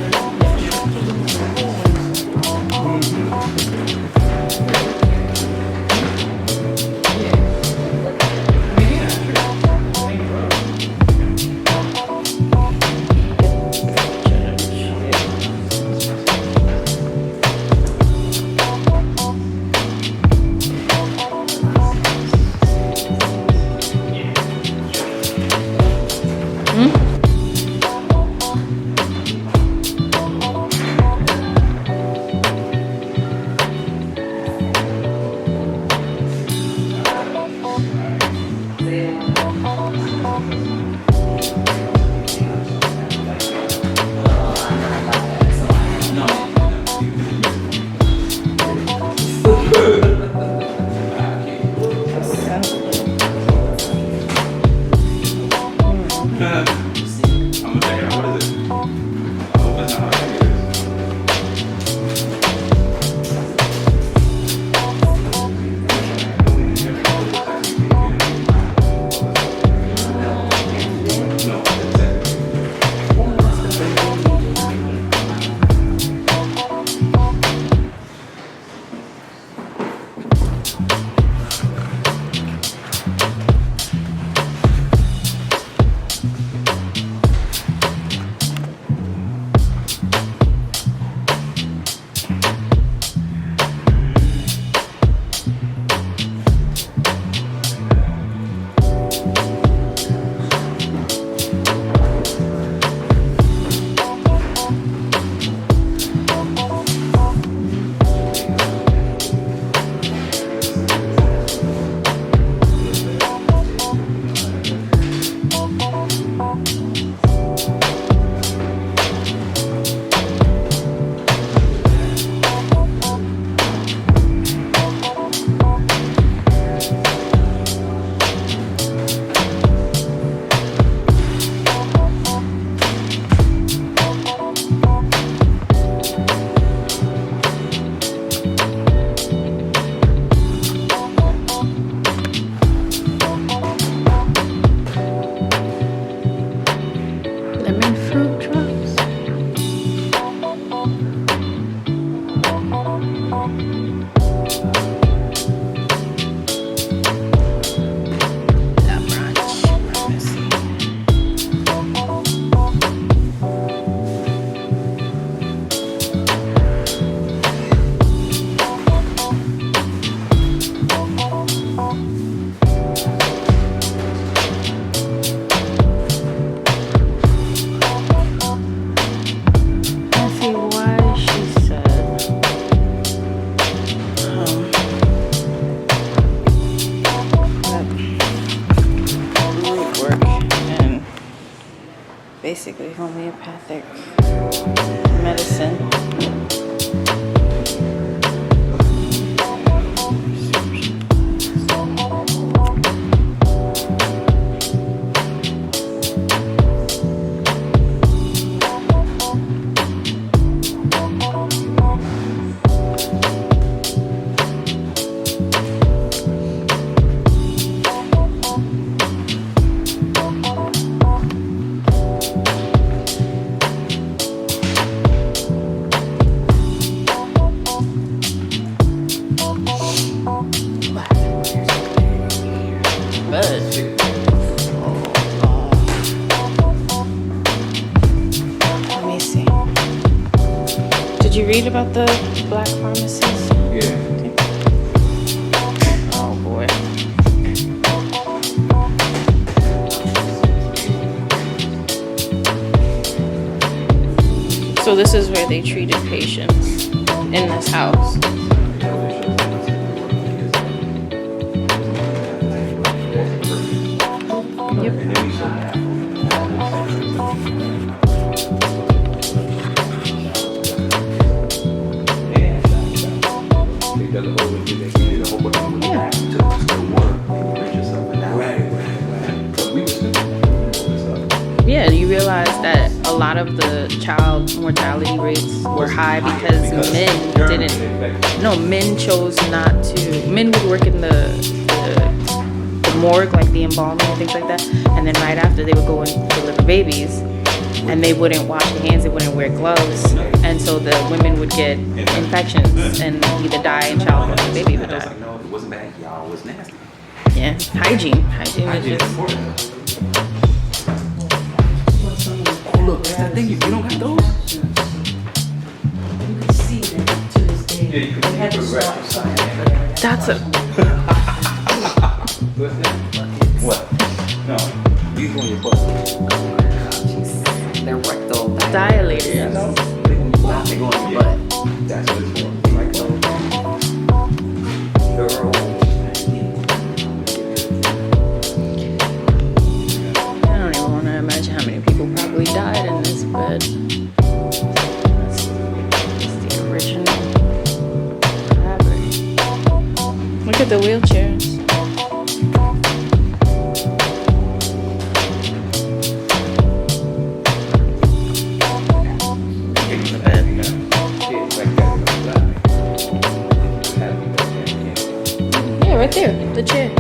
basically homeopathic medicine. Let me see. Did you read about the black pharmacies? Yeah. Okay. Oh boy. So this is where they treated patients in this house. Yep. lot of the child mortality rates were high because men chose not to. Men would work in the morgue, like the embalming and things like that, and then right after they would go and deliver babies, and they wouldn't wash their hands, they wouldn't wear gloves, and so the women would get infections and either die in childbirth or the baby would die. No, it wasn't bad, y'all. It was nasty. Yeah, hygiene is just... Oh, look, that's that thing. You don't got those? You can see that to this day. Yeah, you can had to see start That's a... What? No, these on your butt. They're rectal dilated, you know? They go on your butt. That's what it's for. Like those. I don't even want to imagine how many people probably died in this bed. That's the original fabric. Look at the wheelchairs. Yeah, right there, the chair.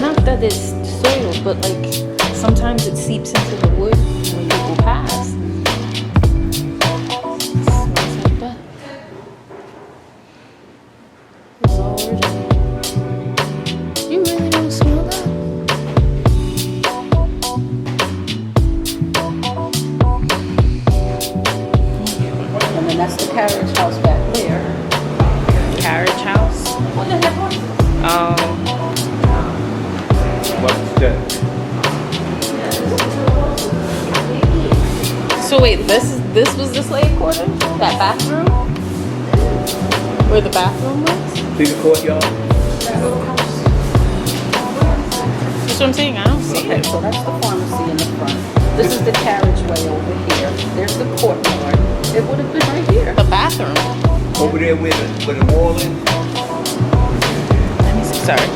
Not that it's soil, but like sometimes it seeps into the wood when people pass. It smells like that. It's all original. You really don't smell that? And then that's the carriage house back there. Carriage house? What the heck was it? Oh. What's that? So wait, this was the slave quarter? That bathroom? Where the bathroom was? See the courtyard? That's what I'm saying, I don't see Okay, it. so that's the pharmacy in the front. This is the carriageway over here. There's the courtyard. It would have been right here. The bathroom. Over there where the wall is? Let me see, sorry.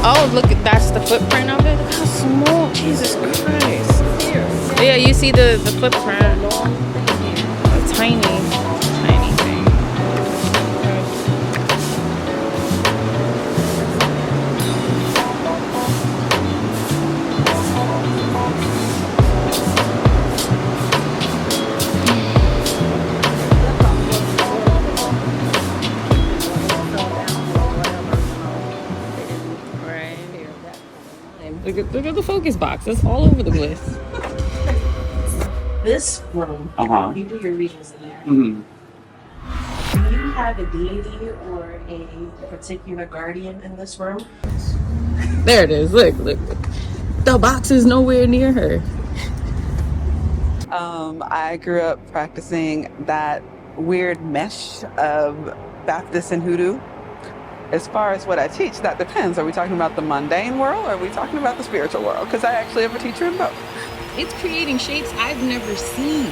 Oh, look, that's the footprint of it. Look how small. Jesus Christ. Yeah, you see the footprint. A tiny thing. Look at the focus box. It's all over the place. This room, you do your readings in there. Mm-hmm. Do you have a deity or a particular guardian in this room? There it is. Look. The box is nowhere near her. I grew up practicing that weird mesh of Baptist and Hoodoo. As far as what I teach, that depends. Are we talking about the mundane world or are we talking about the spiritual world? Because I actually have a teacher in both. It's creating shapes I've never seen.